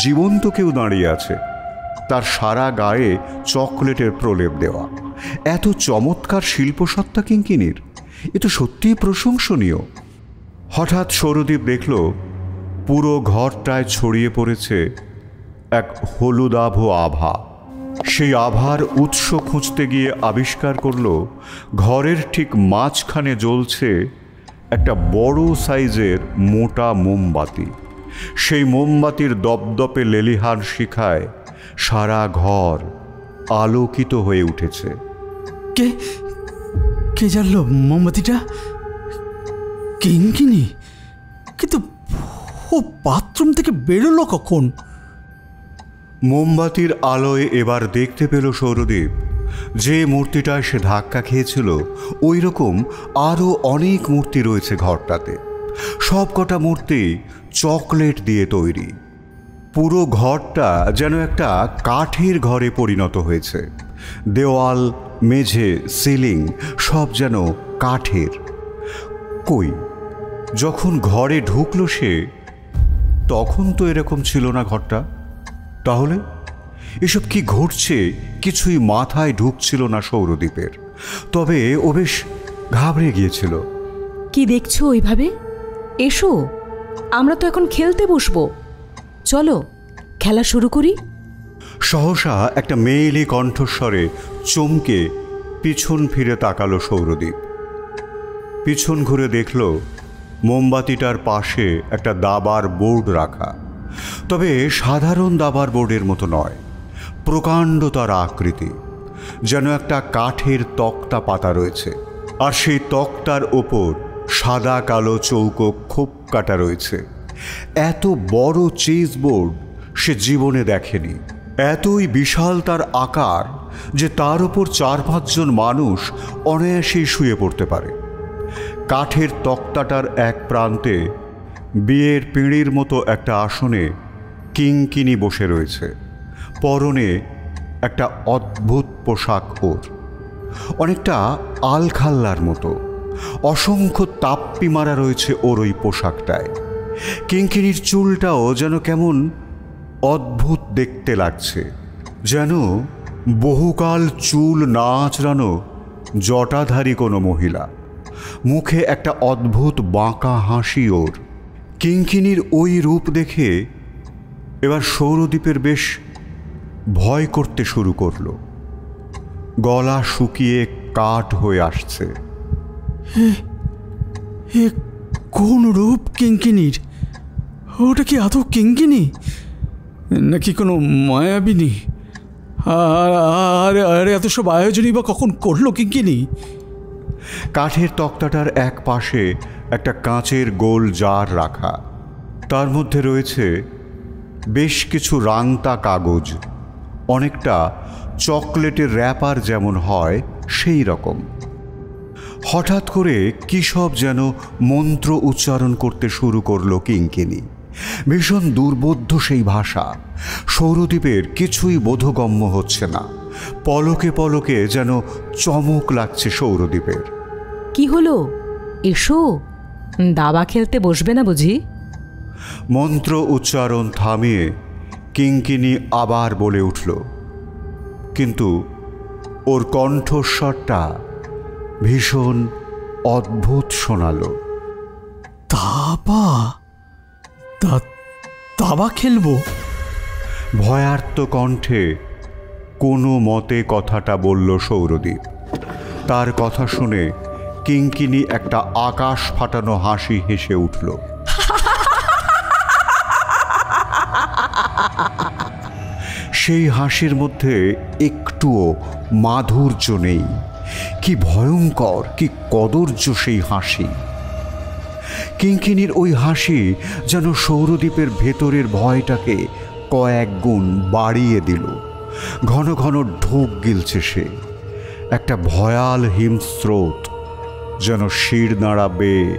জীবন্ত কেউ দাঁড়িয়ে আছে, তার সারা গায়ে চকলেটের প্রলেপ দেওয়া। এত চমৎকার শিল্পসত্তা কিঙ্কিনির, এ তো সত্যিই প্রশংসনীয়। হঠাৎ সৌরদীপ দেখল পুরো ঘরটায় ছড়িয়ে পড়েছে এক হলুদাভ আভা। সেই আভার উৎস খুঁজতে গিয়ে আবিষ্কার করল ঘরের ঠিক মাঝখানে জ্বলছে একটা বড় সাইজের মোটা মোমবাতি। সেই মোমবাতির দপদপে লেলিহান শিখায় সারা ঘর আলোকিত হয়ে উঠেছে। কে কে জ্বাললো মোমবাতিটা? কিঙ্কিনি? কিন্তু ও বাথরুম থেকে বেরোলো কখন? মোমবাতির আলোয় এবার দেখতে পেল সৌরদীপ যে মূর্তিটায় সে ধাক্কা খেয়েছিল ওই রকম আরও অনেক মূর্তি রয়েছে ঘরটাতে। সব কটা মূর্তি চকলেট দিয়ে তৈরি। পুরো ঘরটা যেন একটা কাঠের ঘরে পরিণত হয়েছে। দেওয়াল, মেঝে, সিলিং সব যেন কাঠের। কই, যখন ঘরে ঢুকলো সে তখন তো এরকম ছিল না ঘরটা। তাহলে এসব কি ঘটছে কিছুই মাথায় ঢুকছিল না সৌরদীপের। তবে ও বেশ ঘাবড়ে গিয়েছিল। কি দেখছো ওইভাবে? এসো, আমরা তো এখন খেলতে বসবো, চলো খেলা শুরু করি। সহসা একটা মেয়েলি কণ্ঠস্বরে চমকে পিছন ফিরে তাকালো সৌরদীপ। পিছন ঘুরে দেখল মোমবাতিটার পাশে একটা দাবার বোর্ড রাখা। তবে সাধারণ দাবার বোর্ডের মতো নয়, প্রকাণ্ড তার আকৃতি। যেন একটা কাঠের তক্তা পাতা রয়েছে, আর সেই তক্তার ওপর সাদা কালো চৌকো খোপ কাটা রয়েছে। এত বড় চেজ বোর্ড সে জীবনে দেখেনি। এতই বিশাল তার আকার যে তার ওপর 4-5 জন মানুষ অনায়াসেই শুয়ে পড়তে পারে। কাঠের তক্তাটার এক প্রান্তে বিয়ের পিঁড়ির মতো একটা আসনে কিঙ্কিনি বসে রয়েছে। পরনে একটা অদ্ভুত পোশাক ওর, অনেকটা আলখাল্লার মতো। অসংখ্য তাপ্পি মারা রয়েছে ওর ওই পোশাকটায়। কিঙ্কিনির চুলটাও যেন কেমন অদ্ভুত দেখতে লাগছে, যেন বহুকাল চুল না আঁচড়ানো জটাধারী কোনো মহিলা। মুখে একটা অদ্ভুত বাঁকা হাসি ওর। কিঙ্কিনির ওই রূপ দেখে এবার সৌরদীপের বেশ ভয় করতে শুরু করলো। গলা শুকিয়ে কাঠ হয়ে আসছে। কোন রূপ কিঙ্কিনির? ওটা কি আদৌ কিঙ্কিনি নাকি কোনো মায়াবিনী? আর এত সব আয়োজনই বা কখন করলো কিঙ্কিনি? কাঠের তক্তাটার এক পাশে একটা কাঁচের গোল জার রাখা, তার মধ্যে রয়েছে বেশ কিছু রাংতা কাগজ, অনেকটা চকলেটের র্যাপার যেমন হয় সেই রকম। হঠাৎ করে কী সব যেন মন্ত্র উচ্চারণ করতে শুরু করলো কিঙ্কিনি। ভীষণ দুর্বোধ্য সেই ভাষা। সৌরদীপের কিছুই বোধগম্য হচ্ছে না। পলকে পলকে যেন চমক লাগছে সৌরদীপের। কি হলো? এসো, দাবা খেলতে বসবে না বুঝি? মন্ত্র উচ্চারণ থামিয়ে কিঙ্কিনি আবার বলে উঠল, কিন্তু ওর কণ্ঠস্বরটা ভীষণ অদ্ভুত শোনালো। দাবা? দাবা খেলবো? ভয়ার্ত কণ্ঠে কোনো মতে কথাটা বলল সৌরদীপ। তার কথা শুনে কিঙ্কিনি একটা আকাশ ফাটানো হাসি হেসে উঠল। সেই হাসির মধ্যে একটুও মাধুর্য নেই। কি ভয়ঙ্কর, কি কদর্য সেই হাসি! কিঙ্কিনির ওই হাসি যেন সৌরদ্বীপের ভেতরের ভয়টাকে কয়েক গুণ বাড়িয়ে দিল। ঘন ঘন ঢোক গিলছে সে। একটা ভয়াল হিমস্রোত যেন শির নাড়া বেয়ে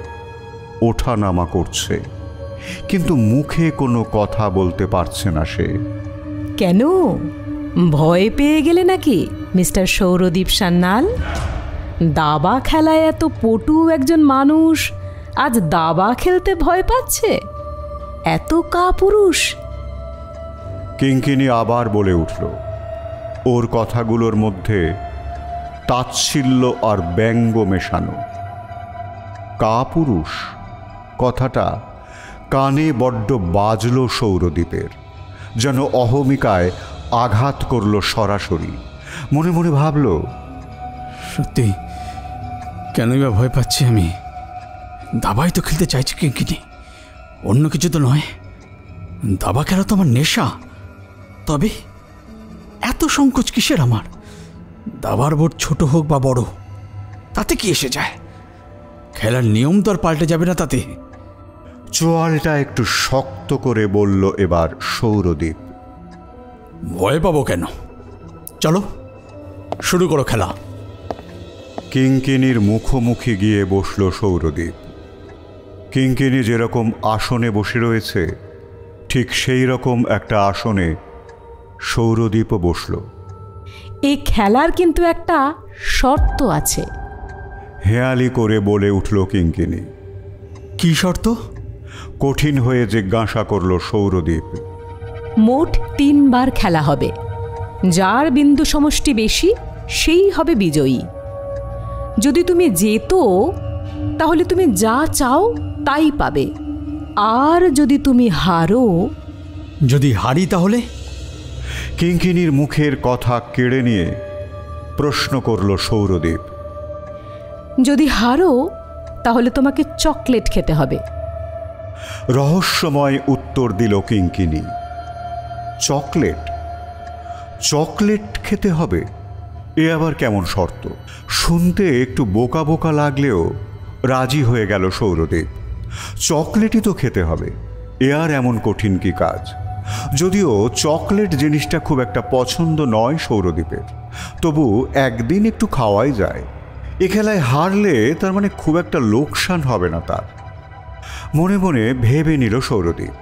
ওঠানামা করছে, কিন্তু মুখে কোনো কথা বলতে পারছে না সে। কেন, ভয় পেয়ে গেলে নাকি মিস্টার সৌরদ্বীপ সান্যাল? দাবা খেলায় এত পটু একজন মানুষ আজ দাবা খেলতে ভয় পাচ্ছে? এত কাপুরুষ? কিঙ্কিনি আবার বলে উঠল। ওর কথাগুলোর মধ্যে তাচ্ছিল্য আর ব্যঙ্গ মেশানো। কাপুরুষ কথাটা কানে বড্ড বাজল সৌরদ্বীপের, যেন অহমিকায় আঘাত করল সরাসরি। মনে মনে ভাবল, সত্যি কেনই বা ভয় পাচ্ছি আমি? দাবাই তো খেলতে চাইছি কিঙ্কিনি, অন্য কিছু তো নয়। দাবা খেলা তো আমার নেশা। তবে এত সংকোচ কিসের আমার? দাবার বোর্ড ছোট হোক বা বড়, তাতে কি এসে যায়? খেলার নিয়ম তো আর পাল্টে যাবে না তাতে। চোয়ালটা একটু শক্ত করে বলল এবার সৌরদ্বীপ। ভয় পাবো কেন? চলো শুরু করো খেলা। কিঙ্কিনির মুখোমুখি গিয়ে বসল সৌরদ্বীপ। কিঙ্কিনি যেরকম আসনে বসে রয়েছে ঠিক সেই রকম একটা আসনে সৌরদ্বীপও বসল। এই খেলার কিন্তু একটা শর্ত আছে। হেয়ালি করে বলে উঠল কিঙ্কিনি। কি শর্ত? কঠিন হয়ে জিজ্ঞাসা করল সৌরদ্বীপ। মোট 3 বার খেলা হবে। যার বিন্দু সমষ্টি বেশি সেই হবে বিজয়ী। যদি তুমি জেতো তাহলে তুমি যা চাও তাই পাবে, আর যদি তুমি হারো। যদি হারি তাহলে? কিঙ্কিনির মুখের কথা কেড়ে নিয়ে প্রশ্ন করল সৌরদ্বীপ। যদি হারো তাহলে তোমাকে চকলেট খেতে হবে। রহস্যময় উত্তর দিল কিঙ্কিনি। চকলেট? চকলেট খেতে হবে? এ আবার কেমন শর্ত? শুনতে একটু বোকা বোকা লাগলেও রাজি হয়ে গেল সৌরদ্বীপ। চকলেটই তো খেতে হবে, এ আর এমন কঠিন কি কাজ? যদিও চকলেট জিনিসটা খুব একটা পছন্দ নয় সৌরদ্বীপের, তবু একদিন একটু খাওয়াই যায়। এ খেলায় হারলে তার মানে খুব একটা লোকসান হবে না তার। মনে মনে ভেবে নিল সৌরদ্বীপ।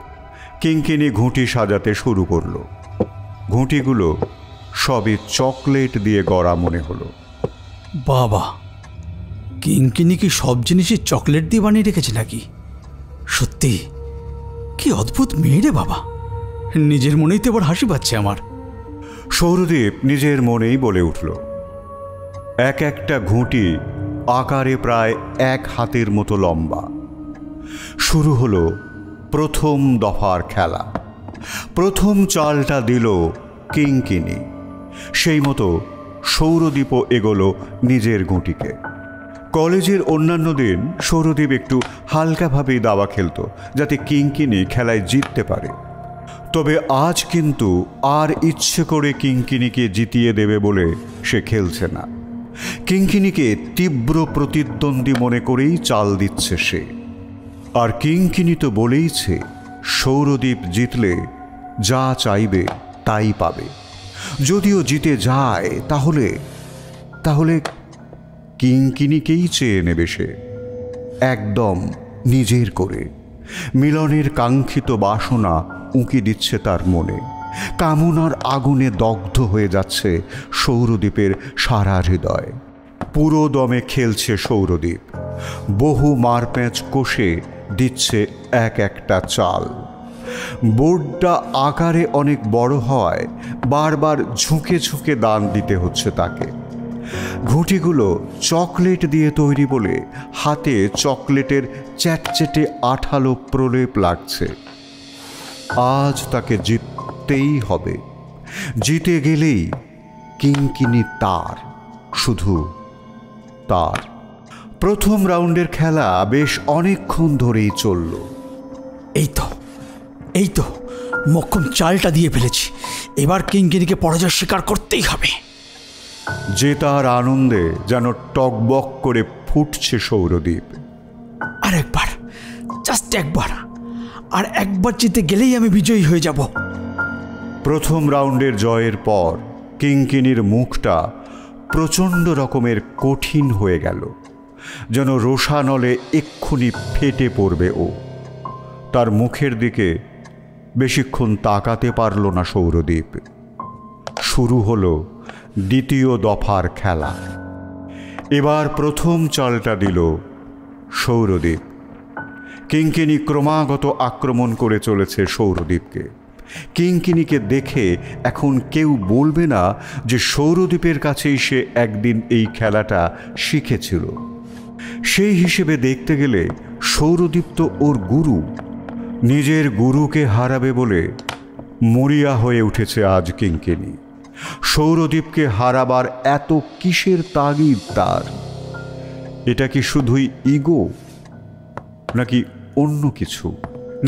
কিঙ্কিনি ঘুঁটি সাজাতে শুরু করল। ঘুঁটিগুলো সবই চকলেট দিয়ে গড়া মনে হলো। বাবা, কিঙ্কিনি কি সব জিনিসই চকলেট দিয়ে বানিয়ে রেখেছে নাকি? সত্যি কি অদ্ভুত মেয়ে রে বাবা। নিজের মনেই তো এবার হাসি পাচ্ছে আমার। সৌরদ্বীপ নিজের মনেই বলে উঠল। এক একটা ঘুঁটি আকারে প্রায় 1 হাতের মতো লম্বা। শুরু হলো প্রথম দফার খেলা। প্রথম চালটা দিল কিঙ্কিনি। সেই মতো সৌরদ্বীপও এগোলো নিজের ঘুঁটিকে। কলেজের অন্যান্য দিন সৌরদ্বীপ একটু হালকাভাবেই দাবা খেলত, যাতে কিঙ্কিনি খেলায় জিততে পারে। তবে আজ কিন্তু আর ইচ্ছে করে কিঙ্কিনিকে জিতিয়ে দেবে বলে সে খেলছে না। কিঙ্কিনিকে তীব্র প্রতিদ্বন্দ্বী মনে করেই চাল দিচ্ছে সে। আর কিঙ্কিনি তো বলেইছে সৌরদ্বীপ জিতলে যা চাইবে তাই পাবে। যদিও জিতে যায় তাহলে তাহলে কিঙ্কিনিকেই চেয়ে নেবে সে, একদম নিজের করে। মিলনের কাঙ্ক্ষিত বাসনা উঁকি দিচ্ছে তার মনে। কামনার আগুনে দগ্ধ হয়ে যাচ্ছে সৌরদ্বীপের সারা হৃদয়। পুরো দমে খেলছে সৌরদ্বীপ। বহু মারপ্যাঁচ কষে দিচ্ছে এক একটা চাল। বোর্ডটা আকারে অনেক বড় হওয়ায় বারবার ঝুঁকে ঝুঁকে দান দিতে হচ্ছে তাকে। ঘুঁটিগুলো চকলেট দিয়ে তৈরি বলে হাতে চকলেটের চ্যাটচেটে আঠালো প্রলেপ লাগছে। আজ তাকে জিততেই হবে। জিতে গেলেই কিঙ্কিনি তার, শুধু তার। প্রথম রাউন্ডের খেলা বেশ অনেকক্ষণ ধরেই চলল। এই তো মক্ষম চালটা দিয়ে ফেলেছি। এবার কিঙ্কিনিকে পরাজয় স্বীকার করতেই হবে। জেতার আনন্দে যেন টকবক করে ফুটছে সৌরদ্বীপ। আরেকবার জাস্ট একবার, আর একবার জিতে গেলেই আমি বিজয়ী হয়ে যাব। প্রথম রাউন্ডের জয়ের পর কিঙ্কিনির মুখটা প্রচণ্ড রকমের কঠিন হয়ে গেল, যেন রোষানলে এক্ষুনি ফেটে পড়বে ও। তার মুখের দিকে বেশিক্ষণ তাকাতে পারল না সৌরদীপ। শুরু হলো দ্বিতীয় দফার খেলা। এবার প্রথম চালটা দিল সৌরদীপ। কিঙ্কিনি ক্রমাগত আক্রমণ করে চলেছে সৌরদীপকে। কিঙ্কিনিকে দেখে এখন কেউ বলবে না যে সৌরদীপের কাছেই সে একদিন এই খেলাটা শিখেছিল। সেই হিসেবে দেখতে গেলে সৌরদীপ তো ওর গুরু। নিজের গুরুকে হারাবে বলে মরিয়া হয়ে উঠেছে আজ কিঙ্কিনি। সৌরদীপকে হারাবার এত কিসের তাগিদ তার? এটা কি শুধুই ইগো, নাকি অন্য কিছু?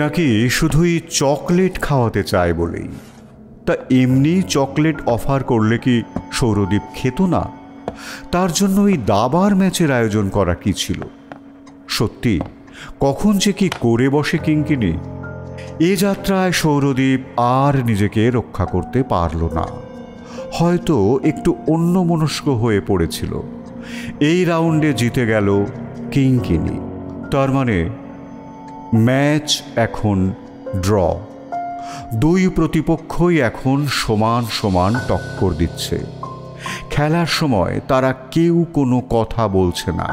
নাকি শুধুই চকলেট খাওয়াতে চায় বলেই? তা এমনি চকলেট অফার করলে কি সৌরদীপ খেত না? তার জন্য এই দাবার ম্যাচের আয়োজন করা কি ছিল? সত্যি কখন যে কি করে বসে কিঙ্কিনি। এ যাত্রায় সৌরদীপ আর নিজেকে রক্ষা করতে পারল না। হয়তো একটু অন্যমনস্ক হয়ে পড়েছিল। এই রাউন্ডে জিতে গেল কিঙ্কিনি। তার মানে ম্যাচ এখন ড্র। দুই প্রতিপক্ষই এখন সমান সমান টক্কর দিচ্ছে। খেলার সময় তারা কেউ কোনো কথা বলছে না,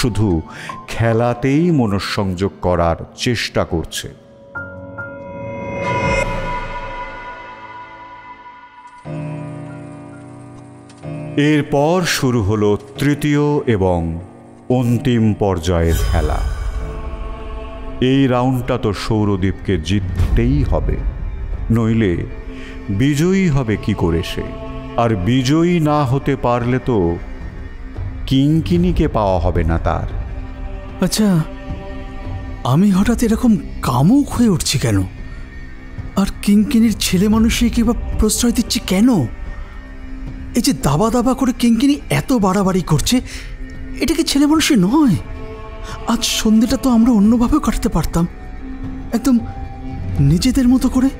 শুধু খেলাতেই মনঃসংযোগ করার চেষ্টা করছে। এরপর শুরু হলো তৃতীয় এবং অন্তিম পর্যায়ের খেলা। এই রাউন্ডটা তো সৌরদীপকে জিততেই হবে, নইলে বিজয়ী হবে কি করে সে? আর বিজয়ী না হতে পারলে তো কিঙ্কিনিকে পাওয়া হবে না তার। আচ্ছা, আমি হঠাৎ এরকম কামুক হয়ে উঠছি কেন? আর কিঙ্কিনির ছেলে মানুষই কিংবা প্রশ্রয় দিচ্ছি কেন? এই যে দাবা দাবা করে কিঙ্কিনি এত বাড়াবাড়ি করছে, এটা কি ছেলে মানুষই নয়? আজ সন্ধ্যেটা তো আমরা অন্যভাবেও কাটাতে পারতাম, একদম নিজেদের মতো করে।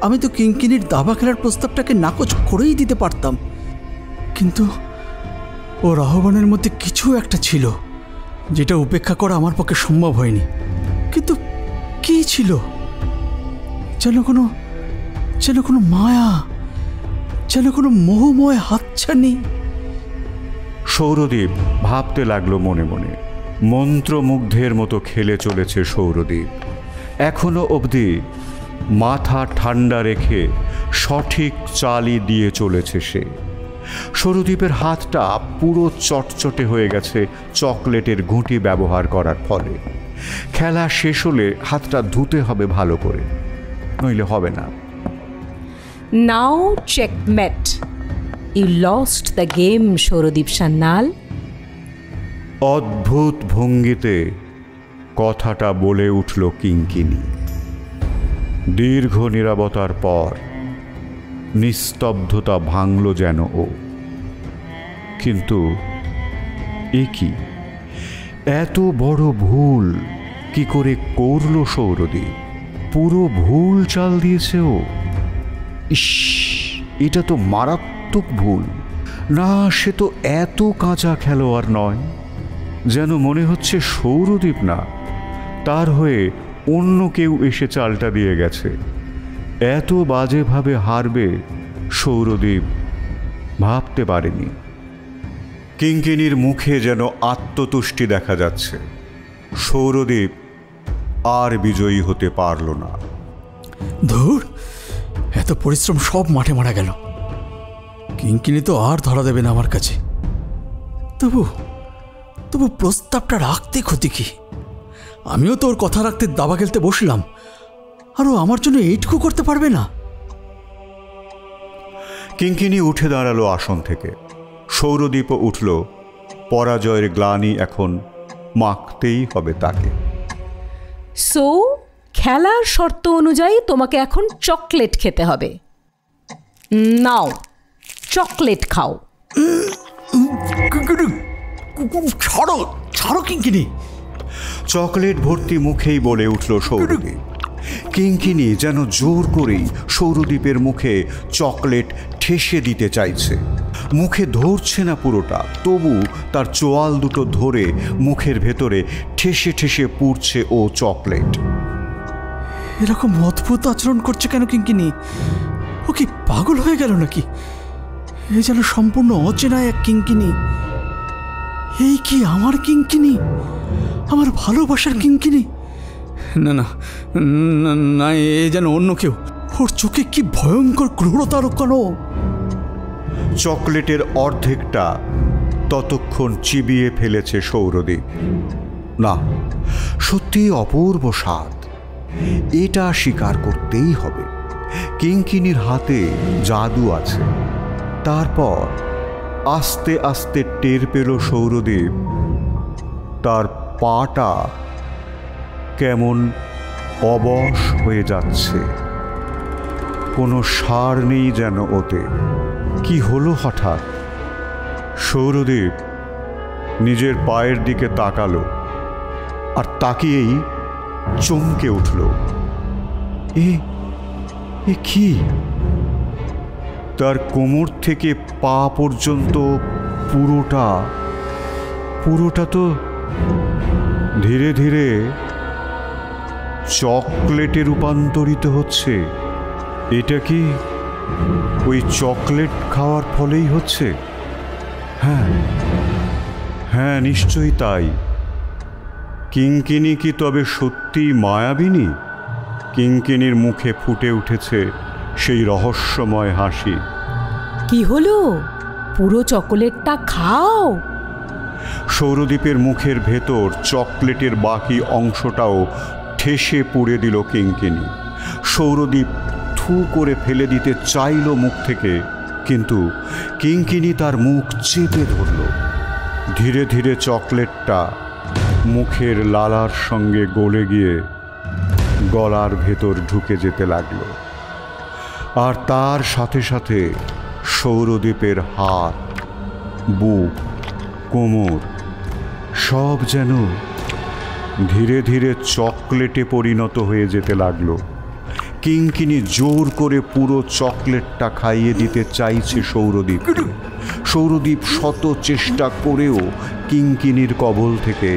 আমি তো কিঙ্কিনির দাবা খেলার প্রস্তাবটাকে নাকচ করেই দিতে পারতাম, কিন্তু ওর আহ্বানের মধ্যে কিছু একটা ছিল যেটা উপেক্ষা করা আমার পক্ষে সম্ভব হয়নি। কিন্তু কি ছিল? যেন কোনো মায়া, যেন কোনো মোহময় হাতছানি। সৌরদীপ ভাবতে লাগলো মনে মনে। মন্ত্রমুগ্ধের মতো খেলে চলেছে সৌরদীপ। এখনো অবধি মাথা ঠান্ডা রেখে সঠিক চালই দিয়ে চলেছে সে। সৌরদীপের হাতটা পুরো চটচটে হয়ে গেছে চকলেটের ঘুঁটি ব্যবহার করার ফলে। খেলা শেষ হলে হাতটা ধুতে হবে ভালো করে, নইলে হবে না। Now checkmate, you lost the game Souradip Sanyal. অদ্ভুত ভঙ্গিতে কথাটা বলে উঠল কিঙ্কিনি। দীর্ঘ নীরবতার পর নিস্তব্ধতা ভাঙল যেন ও। কিন্তু এ কি, এত বড় ভুল কি করে করল সৌরদীপ? পুরো ভুল চাল দিয়েছে ও। ইস, এটা তো মারাত্মক ভুল। না, সে তো এত কাঁচা খেলোয়াড় নয়। যেন মনে হচ্ছে সৌরদীপ না, তার হয়ে অন্য কেউ এসে চালটা দিয়ে গেছে। এত বাজেভাবে হারবে সৌরদীপ ভাবতে পারেনি। কিঙ্কিনির মুখে যেন আত্মতুষ্টি দেখা যাচ্ছে। সৌরদীপ আর বিজয়ী হতে পারল না। ধুর, এত পরিশ্রম সব মাঠে মারা গেল। কিঙ্কিনি তো আর ধরা দেবে না আমার কাছে। তবু প্রস্তাবটা রাখতে ক্ষতি কি? আমিও তো ওর কথা রাখতে দাবা খেলতে বসলাম, আর ও আমার জন্য এইটুকু করতে পারবে না? কিঙ্কিনি উঠে দাঁড়ালো আসন থেকে। সৌরদীপও উঠল। পরাজয়ের গ্লানি এখন মাখতেই হবে তাকে। সো খেলার শর্ত অনুযায়ী তোমাকে এখন চকলেট খেতে হবে। নাও চকলেট খাও। ছাড়ো ছাড়ো কিঙ্কিনি। চকলেট ভর্তি মুখেই বলে উঠল সৌরদীপ। কিঙ্কিনি যেন জোর করেই সৌরদীপের মুখে চকলেট ঠেসে দিতে চাইছে। মুখে ধরছে না পুরোটা, তবু তার চোয়াল দুটো ধরে মুখের ভেতরে ঠেসে ঠেসে পুড়ছে ও চকলেট। এরকম অদ্ভুত আচরণ করছে কেন কিঙ্কিনি? ও কি পাগল হয়ে গেল নাকি? এ যেন সম্পূর্ণ অচেনা এক কিঙ্কিনি। এই কি আমার কিঙ্কিনি, আমার ভালোবাসার কিঙ্কিনি? না না না না, এ যেন অন্য কেউ। ওর চোখে কি ভয়ঙ্কর ক্রূরতা লুকানো। চকলেটের অর্ধেকটা ততক্ষণ চিবিয়ে ফেলেছে সৌরদীপ। না, সত্যি অপূর্ব স্বাদ, এটা স্বীকার করতেই হবে। কিঙ্কিনির হাতে জাদু আছে। তারপর আস্তে আস্তে টের পেল সৌরদীপ তার পাটা কেমন অবশ হয়ে যাচ্ছে। কোনো সার নেই যেন ওতে। কি হলো হঠাৎ? সৌরদীপ নিজের পায়ের দিকে তাকালো, আর তাকিয়েই চমকে উঠল। এ কি? তার কোমর থেকে পা পর্যন্ত পুরোটা তো ধীরে ধীরে চকলেটে রূপান্তরিত হচ্ছে। এটা কি ওই চকলেট খাওয়ার ফলেই হচ্ছে? হ্যাঁ হ্যাঁ, নিশ্চয়ই তাই। কিঙ্কিনি কি তবে সত্যি মায়াবিনী? কিঙ্কিনির মুখে ফুটে উঠেছে সেই রহস্যময় হাসি। কি হলো? পুরো চকোলেটটা খাও। সৌরদীপের মুখের ভেতর চকলেটের বাকি অংশটাও ঠেসে পুড়ে দিল কিঙ্কিনি। সৌরদীপ থু করে ফেলে দিতে চাইল মুখ থেকে, কিন্তু কিঙ্কিনি তার মুখ চেপে ধরল। ধীরে ধীরে চকলেটটা মুখের লালার সঙ্গে গলে গিয়ে গলার ভেতর ঢুকে যেতে লাগল। আর তার সাথে সাথে সৌরদীপের হাত, বুক, কোমর সব যেন ধীরে ধীরে চকলেটে পরিণত হয়ে যেতে লাগলো। কিঙ্কিনি জোর করে পুরো চকলেটটা খাইয়ে দিতে চাইছে সৌরদীপকে। সৌরদীপ শত চেষ্টা করেও কিঙ্কিনির কবল থেকে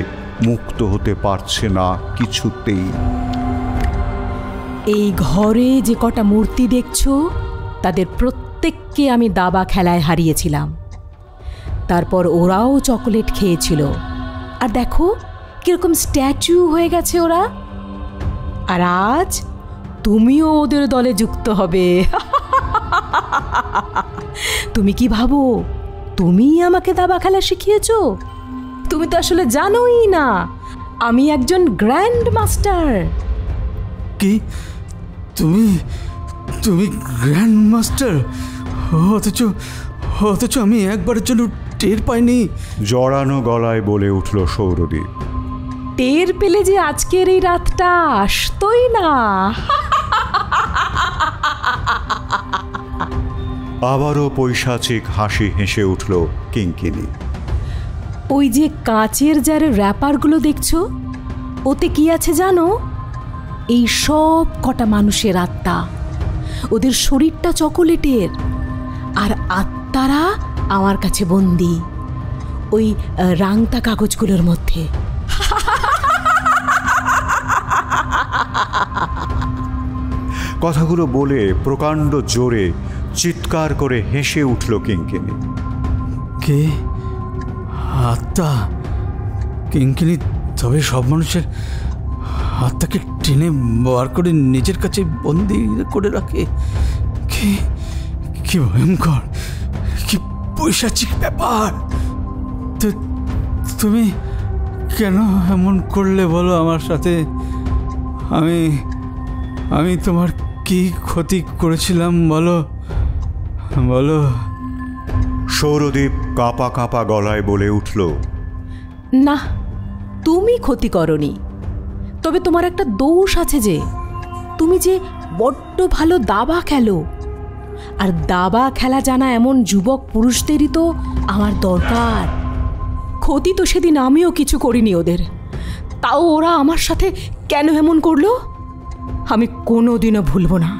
মুক্ত হতে পারছে না কিছুতেই। এই ঘরে যে কটা মূর্তি দেখছো, তাদের প্রত্যেককে আমি দাবা খেলায় হারিয়েছিলাম। তারপর ওরাও চকোলেট খেয়েছিল, আর দেখো কিরকম স্ট্যাচু হয়ে গেছে ওরা। আর আজ তুমিও ওদের দলে যুক্ত হবে। তুমি কি ভাবো তুমি আমাকে দাবা খেলা শিখিয়েছ? তুমি তো আসলে জানোই না আমি একজন গ্র্যান্ড মাস্টার। কি? তুমি তুমি গ্র্যান্ড মাস্টার? অথচ আমি একবারের জন্য টের পাইনি। জড়ানো গলায় বলে উঠল সৌরদীপ। টের পেলে যে আজকের এই রাতটা আসতোই না। আবারও পৈশাচিক হাসি হেসে উঠল কিঙ্কিনি। ওই যে কাঁচের জারের র্যাপারগুলো দেখছো, ওতে কি আছে জানো? এই সব কটা মানুষের আত্মা। ওদের শরীরটা চকোলেটের, আর আত্মারা আমার কাছে বন্দি ওই রাংতা কাগজগুলোর মধ্যে। কথাগুলো বলে প্রকাণ্ড জোরে চিৎকার করে হেসে উঠল কিঙ্কিনি। কে? আত্মা? কিঙ্কিনি তবে সব মানুষের আত্মাকে টেনে বার করে নিজের কাছে বন্দি করে রাখে? কি ভয়ঙ্কর, কি পৈশাচিক ব্যাপার! তুমি কেন এমন করলে বলো আমার সাথে? আমি তোমার কি ক্ষতি করেছিলাম বলো বলো। সৌরদীপ কাঁপা কাঁপা গলায় বলে উঠল, না, তুমি ক্ষতি করনি। তবে তোমার একটা দোষ আছে যে তুমি যে বড্ড ভালো দাবা খেলো, আর দাবা খেলা জানা এমন যুবক পুরুষদেরই তো আমার দরকার। ক্ষতি তো সেদিন আমিও কিছু করিনি ওদের, তাও ওরা আমার সাথে কেন এমন করলো? আমি কোনোদিনও ভুলব না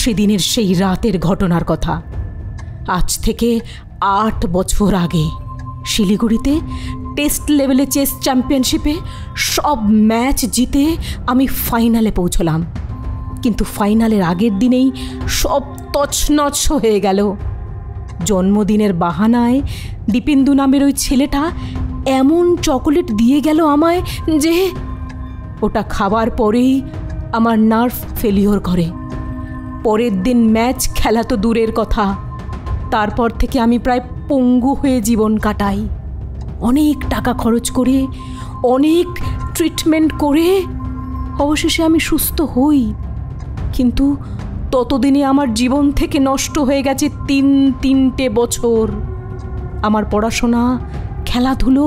সেদিনের সেই রাতের ঘটনার কথা। আজ থেকে 8 বছর আগে শিলিগুড়িতে টেস্ট লেভেলে চেস চ্যাম্পিয়নশিপে সব ম্যাচ জিতে আমি ফাইনালে পৌঁছলাম, কিন্তু ফাইনালের আগের দিনেই সব তছনছ হয়ে গেল। জন্মদিনের বাহানায় দীপেন্দু নামের ওই ছেলেটা এমন চকোলেট দিয়ে গেল আমায় যে ওটা খাবার পরেই আমার নার্ভ ফেলিওর করে। পরের দিন ম্যাচ খেলা তো দূরের কথা, তারপর থেকে আমি প্রায় পঙ্গু হয়ে জীবন কাটাই। অনেক টাকা খরচ করে, অনেক ট্রিটমেন্ট করে অবশেষে আমি সুস্থ হই, কিন্তু ততদিনে আমার জীবন থেকে নষ্ট হয়ে গেছে 3 বছর। আমার পড়াশোনা, খেলাধুলো,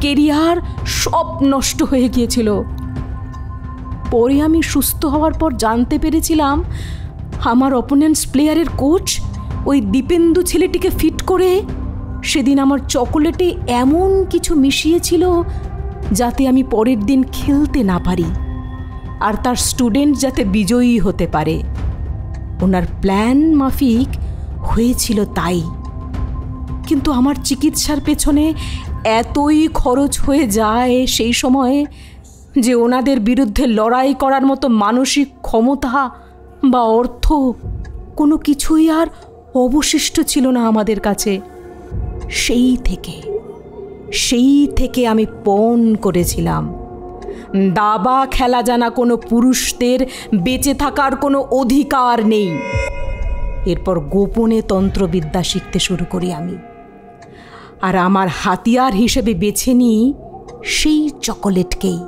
কেরিয়ার সব নষ্ট হয়ে গিয়েছিল। পরে আমি সুস্থ হওয়ার পর জানতে পেরেছিলাম আমার অপোনেন্টস প্লেয়ারের কোচ ওই দীপেন্দু ছেলেটিকে ফিট করে সেদিন আমার চকোলেটে এমন কিছু মিশিয়েছিল যাতে আমি পরের দিন খেলতে না পারি, আর তার স্টুডেন্ট যাতে বিজয়ী হতে পারে। ওনার প্ল্যান মাফিক হয়েছিল তাই, কিন্তু আমার চিকিৎসার পেছনে এতই খরচ হয়ে যায় সেই সময়ে যে ওনাদের বিরুদ্ধে লড়াই করার মতো মানসিক ক্ষমতা বা অর্থ কোনো কিছুই আর অবশিষ্ট ছিল না আমাদের কাছে। সেই থেকে আমি পণ করেছিলাম দাবা খেলা জানা কোনো পুরুষদের বেঁচে থাকার কোনো অধিকার নেই। এরপর গোপনে তন্ত্রবিদ্যা শিখতে শুরু করি আমি, আর আমার হাতিয়ার হিসেবে বেছে নিই সেই চকোলেটকেই,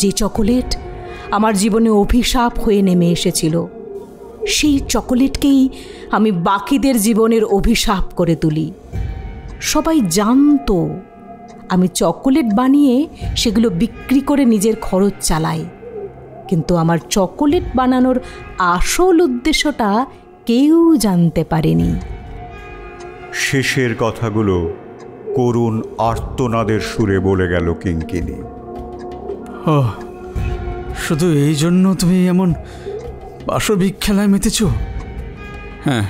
যে চকোলেট আমার জীবনে অভিশাপ হয়ে নেমে এসেছিল। সেই চকোলেটকেই আমি বাকিদের জীবনের অভিশাপ করে তুলি। সবাই জানতো আমি চকোলেট বানিয়ে সেগুলো বিক্রি করে নিজের খরচ চালাই, কিন্তু আমার চকোলেট বানানোর আসল উদ্দেশ্যটা কেউ জানতে পারেনি। শেষের কথাগুলো করুণ আর্তনাদের সুরে বলে গেল কিঙ্কিনি। ও, শুধু এই জন্য তুমি এমন পাশবিক খেলায় মেতেছ? হ্যাঁ,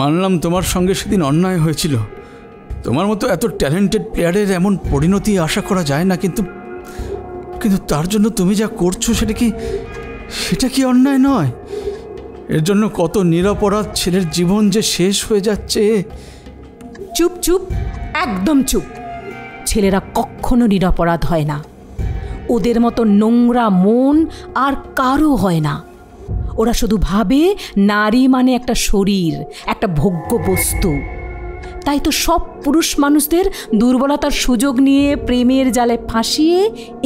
মানলাম তোমার সঙ্গে সেদিন অন্যায় হয়েছিল। তোমার মতো এত ট্যালেন্টেড প্লেয়ারের এমন পরিণতি আশা করা যায় না, কিন্তু তার জন্য তুমি যা করছো সেটা কি অন্যায় নয়? এর জন্য কত নিরপরাধ ছেলের জীবন যে শেষ হয়ে যাচ্ছে। চুপ, একদম চুপ। ছেলেরা কখনো নিরপরাধ হয় না। ওদের মতো নোংরা মন আর কারো হয় না। ওরা শুধু ভাবে নারী মানে একটা শরীর, একটা ভোগ্য বস্তু। তাই তো সব পুরুষ মানুষদের দুর্বলতার সুযোগ নিয়ে প্রেমের জালে ফাঁসিয়ে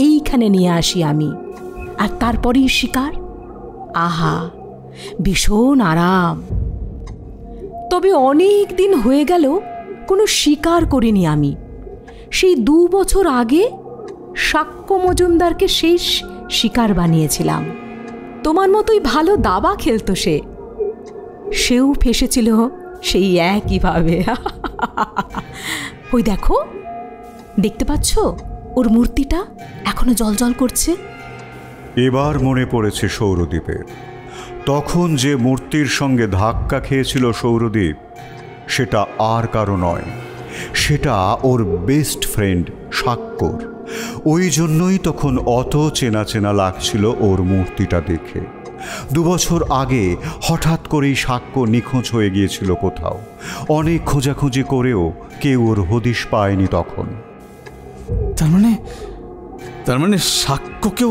এইখানে নিয়ে আসি আমি, আর তারপরেই শিকার। আহা, ভীষণ আরাম। তবে অনেক দিন হয়ে গেল কোনো শিকার করিনি আমি। সেই 2 বছর আগে সাক্ষ্য মজুমদারকে শেষ শিকার বানিয়েছিলাম। তোমার মতোই ভালো দাবা খেলতো সেও ফেসেছিল সেই একইভাবে। ওই দেখো, দেখতে পাচ্ছ ওর মূর্তিটা এখনো জ্বলজ্বল করছে। এবার মনে পড়েছে সৌরদীপের। তখন যে মূর্তির সঙ্গে ধাক্কা খেয়েছিল সৌরদীপ, সেটা আর কারো নয়, সেটা ওর বেস্ট ফ্রেন্ড সাক্ষ্যর। ওই জন্যই তখন অত চেনা চেনা লাগছিল ওর মূর্তিটা দেখে। 2 বছর আগে হঠাৎ করেই সাক্ষ্য নিখোঁজ হয়ে গিয়েছিল কোথাও। অনেক খোঁজাখুঁজি করেও কেউ ওর হদিশ পায়নি তখন। তার মানে সাক্ষ্যকেও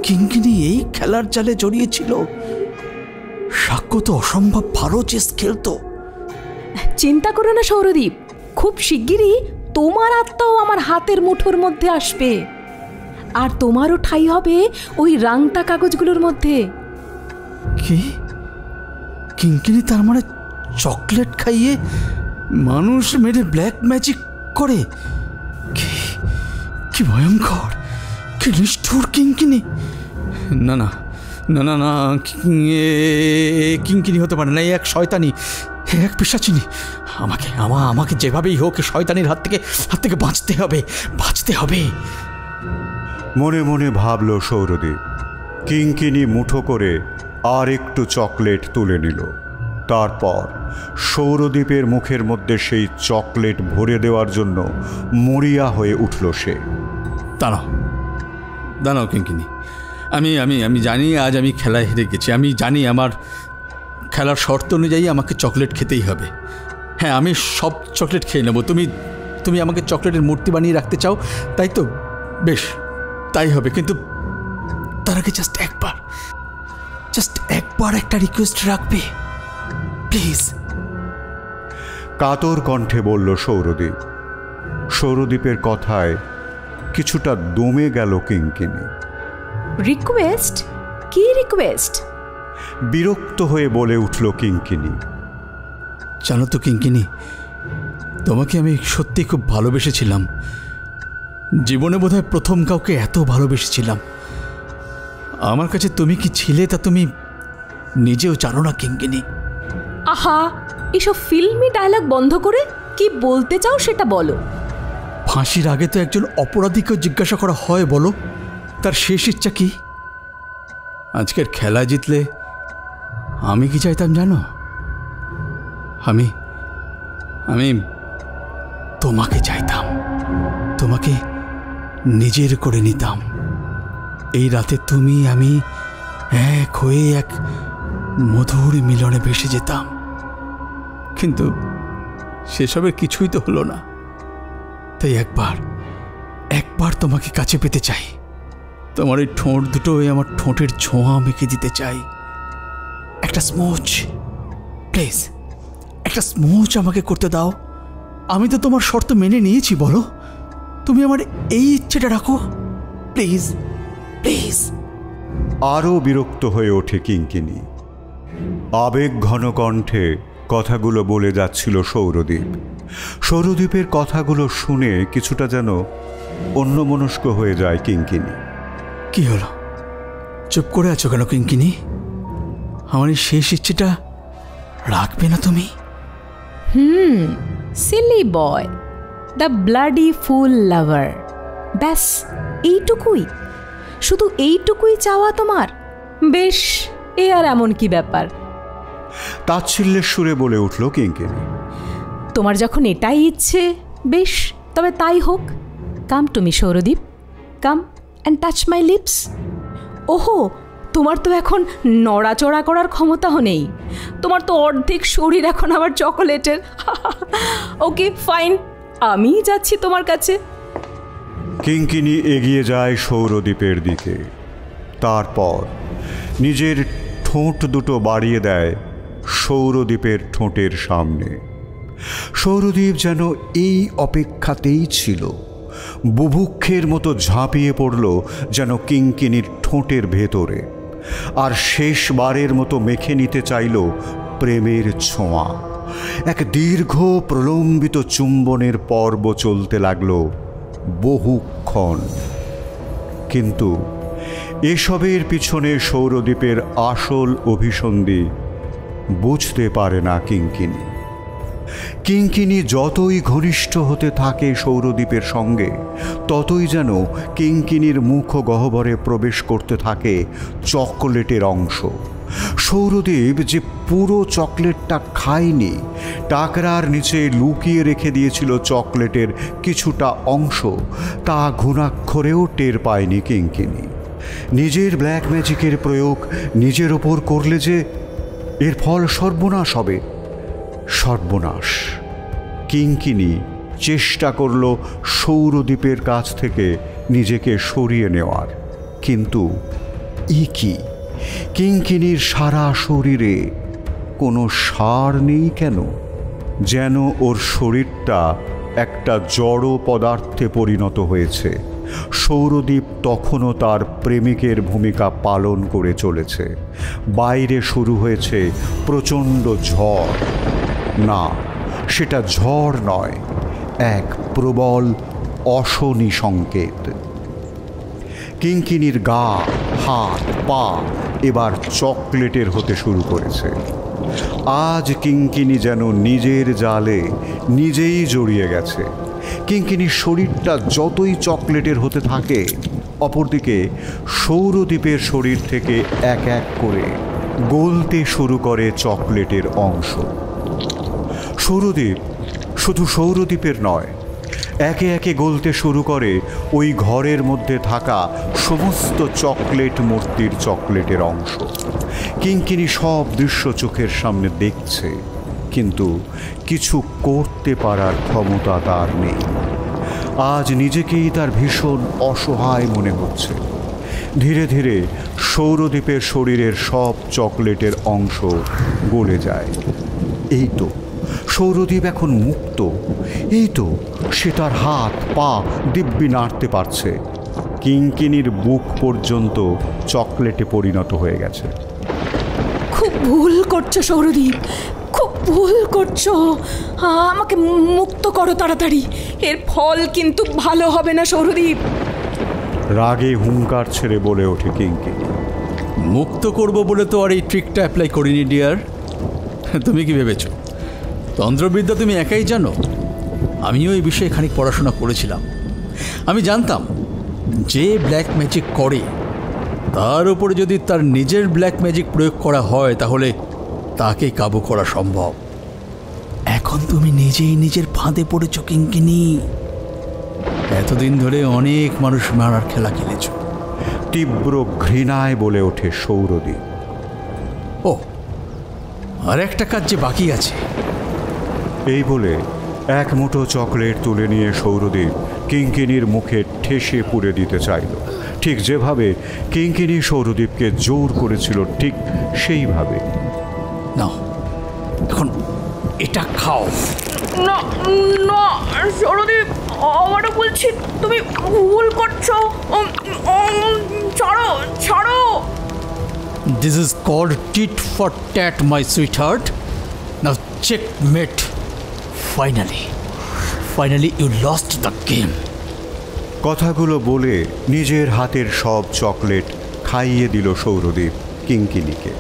কিঙ্কিনি এই খেলার জালে জড়িয়েছিল। সাক্ষ্য তো অসম্ভব ভালো চেস খেলতো। চিন্তা করো না সৌরদীপ, খুব শিগগিরই তোমার আত্মাও আমার হাতের মুঠোর মধ্যে আসবে, আর তোমারও ঠাঁই হবে ওই রাংটা কাগজগুলোর মধ্যে। কি? কিঙ্কিনি তার মানে চকলেট খাইয়ে মানুষ মেরে ব্ল্যাক ম্যাজিক করে? কি ভয়ঙ্কর, কি নিষ্ঠুর কিঙ্কিনি! না, কিঙ্কিনি হতে পারে না, এক শয়তানি, এক পিশাচিনী, আমাকে যেভাবেই হোক শয়তানির হাত থেকে বাঁচতে হবে। মনে মনে ভাবল সৌরদীপ। কিঙ্কিনি মুঠো করে আর একটু চকলেট তুলে নিল। তারপর সৌরদীপের মুখের মধ্যে সেই চকলেট ভরে দেওয়ার জন্য মরিয়া হয়ে উঠল সে। দাঁড়াও কিঙ্কিনি, আমি জানি আজ আমি খেলায় হেরে গেছি। আমি জানি আমার খেলার শর্ত অনুযায়ী আমাকে চকলেট খেতেই হবে। হ্যাঁ, আমি সব চকলেট খেয়ে নেব। তুমি আমাকে চকলেটের মূর্তি বানিয়ে রাখতে চাও, তাই তো? বেশ, তাই হবে। কিন্তু তার আগে জাস্ট একবার একটা রিকোয়েস্ট রাখবে প্লিজ। কাতর কণ্ঠে বলল সৌরদীপ। সৌরদীপের কথায় কিছুটা দমে গেল কিঙ্কিনি। রিকোয়েস্ট? কি রিকোয়েস্ট? বিরক্ত হয়ে বলে উঠল কিঙ্কিনি। জানো তো কিঙ্কিনি, তোমাকে আমি সত্যি খুব ভালোবেসেছিলাম। জীবনে বোধহয় প্রথম কাউকে এত ভালোবেসেছিলাম। আমার কাছে তুমি কি ছিলে তা তুমি নিজেও জানো না কিঙ্কিনি। আহা, এসব ফিল্মি ডায়লগ বন্ধ করে কি বলতে চাও সেটা বলো। ফাঁসির আগে তো একজন অপরাধীকেও জিজ্ঞাসা করা হয়, বলো তার শেষ ইচ্ছা কি? আজকের খেলা জিতলে আমি কি চাইতাম জানো? আমি তোমাকে চাইতাম, তোমাকে নিজের করে নিতাম। এই রাতে তুমি আমি এক হয়ে এক মধুর মিলনে ভেসে যেতাম। কিন্তু সেসবের কিছুই তো হলো না। তাই একবার তোমাকে কাছে পেতে চাই। তোমার এই ঠোঁট দুটো আমার ঠোঁটের ছোঁয়া মেখে দিতে চাই। একটা স্মোচ, প্লিজ একটা স্মোচ আমাকে করতে দাও। আমি তো তোমার শর্ত মেনে নিয়েছি, বলো তুমি আমার এই ইচ্ছেটা রাখো প্লিজ প্লিজ। আরও বিরক্ত হয়ে ওঠে কিঙ্কিনি। আবেগ ঘন কণ্ঠে কথাগুলো বলে যাচ্ছিল সৌরদীপ। সৌরদীপের কথাগুলো শুনে কিছুটা যেন অন্যমনস্ক হয়ে যায় কিঙ্কিনি। কি হলো, চুপ করে আছো কেন কিঙ্কিনি? আমার এই শেষ ইচ্ছেটা রাখবে না তুমি? Silly boy, the bloody fool lover. ব্যাস এইটুকুই, শুধু এইটুকুই চাওয়া তোমার? বেশ, এ আর এমন কি ব্যাপার? তাচ্ছিল্যের সুরে বলে উঠল কিঙ্কিনি। তোমার যখন এটাই ইচ্ছে, বেশ তবে তাই হোক। Come to me Sourodip, come and touch my lips. ওহো, তোমার তো এখন নড়াচড়া করার ক্ষমতাও নেই। তোমার তো অর্ধেক শরীর এখন আমার চকোলেটের। ওকে ফাইন, আমি যাচ্ছি তোমার কাছে। কিঙ্কিনি এগিয়ে যায় সৌরদীপের দিকে। তারপর নিজের ঠোঁট দুটো বাড়িয়ে দেয় সৌরদীপের ঠোঁটের সামনে। সৌরদীপ যেন এই অপেক্ষাতেই ছিল। বুভুক্ষের মতো ঝাঁপিয়ে পড়ল যেন কিঙ্কিনির ঠোঁটের ভেতরে, আর শেষবারের মতো মেখে নিতে চাইল প্রেমের ছোঁয়া। এক দীর্ঘ প্রলম্বিত চুম্বনের পর্ব চলতে লাগল বহুক্ষণ। কিন্তু এসবের পিছনে সৌরদীপের আসল অভিসন্ধি বুঝতে পারে না কিঙ্কিনি। কিঙ্কিনি যতই ঘনিষ্ঠ হতে থাকে সৌরদীপের সঙ্গে, ততই যেন কিঙ্কিনির মুখ গহ্বরে প্রবেশ করতে থাকে চকোলেটের অংশ। সৌরদীপ যে পুরো চকলেটটা খায়নি, টাকরার নিচে লুকিয়ে রেখে দিয়েছিল চকলেটের কিছুটা অংশ, তা ঘুণাক্ষরেও টের পায়নি কিঙ্কিনি। নিজের ব্ল্যাক ম্যাজিকের প্রয়োগ নিজের ওপর করলে যে এর ফল সর্বনাশ হবে। সর্বনাশ। কিঙ্কিনি চেষ্টা করল সৌরদীপের কাছ থেকে নিজেকে সরিয়ে নেওয়ার, কিন্তু কি কিঙ্কিনির সারা শরীরে কোনো সার নেই কেন? যেন ওর শরীরটা একটা জড় পদার্থে পরিণত হয়েছে। সৌরদীপ তখনও তার প্রেমিকের ভূমিকা পালন করে চলেছে। বাইরে শুরু হয়েছে প্রচণ্ড ঝড়। না, সেটা ঝড় নয়, এক প্রবল অশনি সংকেত। কিঙ্কিনির গা, হাত, পা এবার চকলেটের হতে শুরু করেছে। আজ কিঙ্কিনি যেন নিজের জালে নিজেই জড়িয়ে গেছে। কিঙ্কিনির শরীরটা যতই চকলেটের হতে থাকে, অপরদিকে সৌরদ্বীপের শরীর থেকে এক এক করে গলতে শুরু করে চকলেটের অংশ। সৌরদ্বীপ শুধু সৌরদ্বীপের নয়, একে একে গলতে শুরু করে ওই ঘরের মধ্যে থাকা সমস্ত চকলেট মূর্তির চকলেটের অংশ। কিঙ্কিনি সব দৃশ্য চোখের সামনে দেখছে, কিন্তু কিছু করতে পারার ক্ষমতা তার নেই। আজ নিজেকেই তার ভীষণ অসহায় মনে হচ্ছে। ধীরে ধীরে সৌরদ্বীপের শরীরের সব চকলেটের অংশ গলে যায়। এই তো সৌরদ্বীপ এখন মুক্ত। এই তো সে তার হাত পা দিব্যি নাড়তে পারছে। কিঙ্কিনির বুক পর্যন্ত চকলেটে পরিণত হয়ে গেছে। খুব ভুল করছো সৌরদ্বীপ, খুব ভুল করছো। আমাকে মুক্ত করো তাড়াতাড়ি, এর ফল কিন্তু ভালো হবে না সৌরদ্বীপ। রাগে হুঙ্কার ছেড়ে বলে ওঠে কিঙ্কিনি। মুক্ত করব বলে তো আর এই ট্রিকটা অ্যাপ্লাই করিনি ডিয়ার। তুমি কি ভেবেছো তন্ত্রবিদ্যা তুমি একাই জানো? আমিও এই বিষয়ে খানিক পড়াশোনা করেছিলাম। আমি জানতাম যে ব্ল্যাক ম্যাজিক করে তার উপরে যদি তার নিজের ব্ল্যাক ম্যাজিক প্রয়োগ করা হয় তাহলে তাকে কাবু করা সম্ভব। এখন তুমি নিজেই নিজের ফাঁদে পড়েছ কিঙ্কিনি। এতদিন ধরে অনেক মানুষ মারার খেলা খেলেছ। তীব্র ঘৃণায় বলে ওঠে সৌরদ্বীপ। ও, আর একটা কাজ যে বাকি আছে। এই বলে এক মুঠো চকলেট তুলে নিয়ে সৌরদ্বীপ কিঙ্কিনির মুখে ঠেসে পুড়ে দিতে চাইল। ঠিক যেভাবে কিঙ্কিনি সৌরদ্বীপকে জোর করেছিল, ঠিক সেইভাবে। নাও, এখন এটা খাও। না না সৌরদ্বীপ, আবারও বলছি তুমি ভুল করছো। ছাড়ো ছাড়ো। This is called tit for tat, my sweetheart. Now checkmate. Finally you lost the game. কথাগুলো বলে নিজের হাতের সব চকলেট খাইয়ে দিল সৌরদ্বীপ কিঙ্কিনিকে।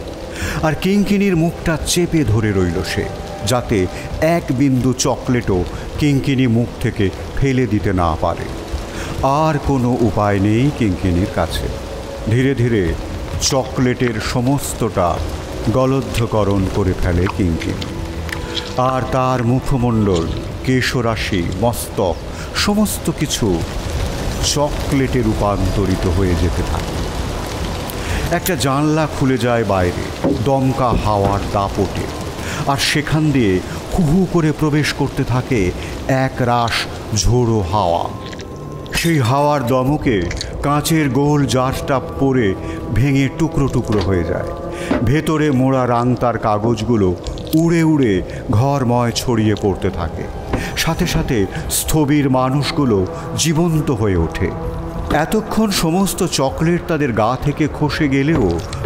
আর কিঙ্কিনির মুখটা চেপে ধরে রইল সে, যাতে এক বিন্দু চকলেটও কিঙ্কিনি মুখ থেকে ফেলে দিতে না পারে। আর কোনো উপায় নেই কিঙ্কিনির কাছে। ধীরে ধীরে চকলেটের সমস্তটা গলদ্ধকরণ করে ফেলে কিঙ্কিনি। আর তার মুখমণ্ডল, কেশরাশি, মস্তক সমস্ত কিছু চকলেটে রূপান্তরিত হয়ে যেতে থাকে। একটা জানলা খুলে যায় বাইরে দমকা হাওয়ার দাপটে, আর সেখান দিয়ে হু হু করে প্রবেশ করতে থাকে এক রাশ ঝোড়ো হাওয়া। সেই হাওয়ার দমকে কাঁচের গোল জারটা পড়ে ভেঙে টুকরো টুকরো হয়ে যায়। ভেতরে মোড়া রাংতার কাগজগুলো উড়ে উড়ে ঘরময় ছড়িয়ে পড়তে থাকে। সাথে সাথে স্থবির মানুষগুলো জীবন্ত হয়ে ওঠে। এতক্ষণ সমস্ত চকলেট তাদের গা থেকে খসে গেলেও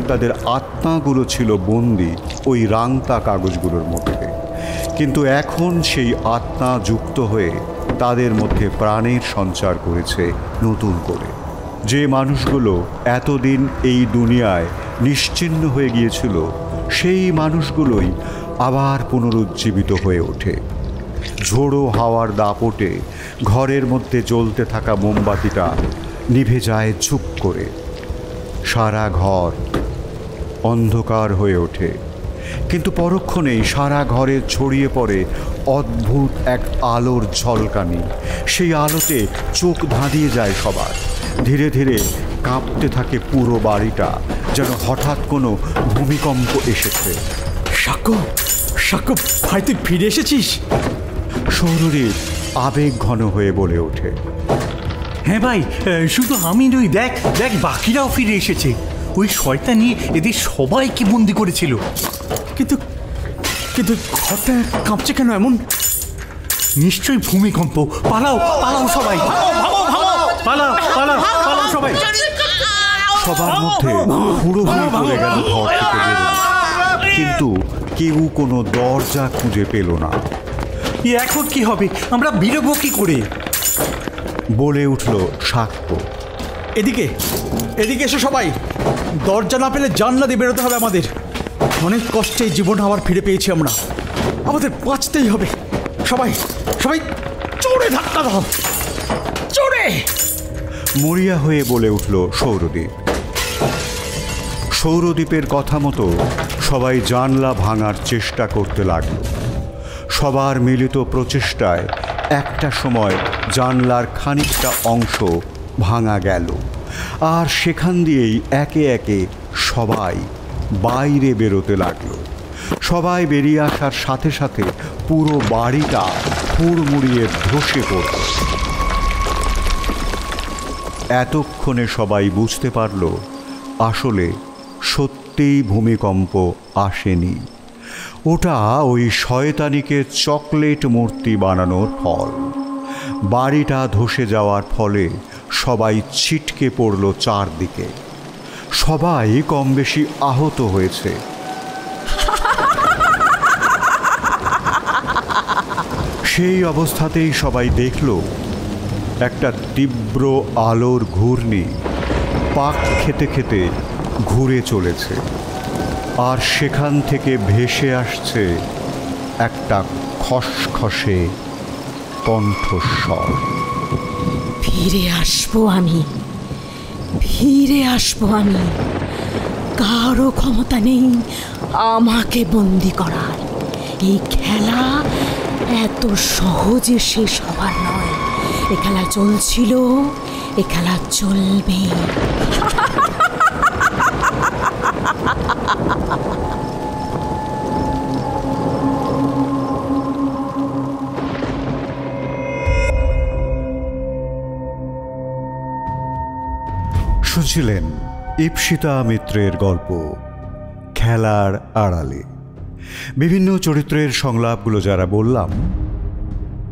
তাদের আত্মাগুলো ছিল বন্দি ওই রাংতা কাগজগুলোর মধ্যে। কিন্তু এখন সেই আত্মা যুক্ত হয়ে তাদের মধ্যে প্রাণের সঞ্চার করেছে নতুন করে। যে মানুষগুলো এতদিন এই দুনিয়ায় নিশ্চিহ্ন হয়ে গিয়েছিল, সেই মানুষগুলোই আবার পুনরুজ্জীবিত হয়ে ওঠে। ঝোড়ো হাওয়ার দাপটে ঘরের মধ্যে জ্বলতে থাকা মোমবাতিটা নিভে যায় চুপ করে। সারা ঘর অন্ধকার হয়ে ওঠে, কিন্তু পরক্ষণেই সারা ঘরে ছড়িয়ে পড়ে অদ্ভুত এক আলোর ঝলকানি। সেই আলোতে চোখ ধাঁধিয়ে যায় সবার। ধীরে ধীরে কাঁপতে থাকে পুরো বাড়িটা, যেন হঠাৎ কোনো ভূমিকম্প এসেছে। সাক্ষ্য ভাই, তুই ফিরে এসেছিস? সৌরদ্বীপ আবেগ ঘন হয়ে বলে ওঠে। হ্যাঁ ভাই, শুধু আমি নই, দেখ দেখ বাকিরাও ফিরে এসেছে। ওই শয়তানি এদের সবাইকে বন্দি করেছিল। কিন্তু কিন্তু ঘরটা কাঁপছে কেন এমন? নিশ্চয়ই ভূমিকম্প। পালাও পালাও সবাই, পালাও পালাও পালাও সবাই। সবার মধ্যে হুড়োহুড়ি পড়ে গেল ঘর থেকে বেরোনো, কিন্তু কেউ কোনো দরজা খুঁজে পেল না। এখন কি হবে? আমরা বেরোবো কি করে? বলে উঠল সাক্ষ্য। এদিকে এসো সবাই। দরজা না পেলে জানলা দিয়ে বেরোতে হবে আমাদের। অনেক কষ্টে জীবন আবার ফিরে পেয়েছি আমরা, আমাদের বাঁচতেই হবে। সবাই সবাই জোরে ধাক্কা দাও, জোরে। মরিয়া হয়ে বলে উঠল সৌরদ্বীপ। সৌরদ্বীপের কথা মতো সবাই জানলা ভাঙার চেষ্টা করতে লাগল। সবার মিলিত প্রচেষ্টায় একটা সময় জানলার খানিকটা অংশ ভাঙা গেল, আর সেখান দিয়েই একে একে সবাই বাইরে বেরোতে লাগলো। সবাই বেরিয়ে আসার সাথে সাথে পুরো বাড়িটা হুড়মুড়িয়ে ধসে পড়ল। এতক্ষণে সবাই বুঝতে পারল আসলে সত্যিই ভূমিকম্প আসেনি, ওটা ওই শয়তানিকে চকলেট মূর্তি বানানোর ফল। বাড়িটা ধসে যাওয়ার ফলে সবাই ছিটকে পড়ল চারদিকে। সবাই কম বেশি আহত হয়েছে। সেই অবস্থাতেই সবাই দেখল একটা তীব্র আলোর ঘূর্ণি পাক খেতে খেতে ঘুরে চলেছে, আর সেখান থেকে ভেসে আসছে একটা খসখসে কণ্ঠস্বর। ফিরে আসবো আমি, ফিরে আসবো আমি। কারো ক্ষমতা নেই আমাকে বন্দি করার। এই খেলা এত সহজে শেষ হবার নয়। এ খেলা চলছিল, এ খেলা চলবে। শুনছিলেন ইপ্সিতা মিত্রের গল্প খেলার আড়ালে। বিভিন্ন চরিত্রের সংলাপগুলো যারা বললাম: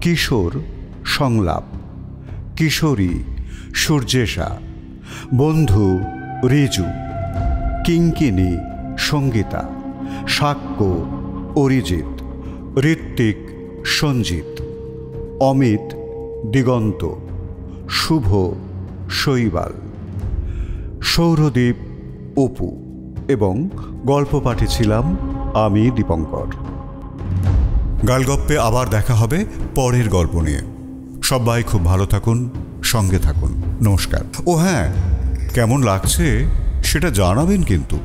কিশোর সংলাপ, কিশোরী সূর্যেশা, বন্ধু রিজু, কিঙ্কিনী সঙ্গীতা, সাক্ষ্য অরিজিৎ, ঋত্বিক সঞ্জিত, অমিত দিগন্ত, শুভ শৈবাল, সৌরদ্বীপ অপু, এবং গল্প পাঠে ছিলাম আমি দীপঙ্কর। গালগপ্পে আবার দেখা হবে পরের গল্প নিয়ে। সবাই খুব ভালো থাকুন, সঙ্গে থাকুন। নমস্কার। ও হ্যাঁ, কেমন লাগছে সেটা জানাবেন কিন্তু।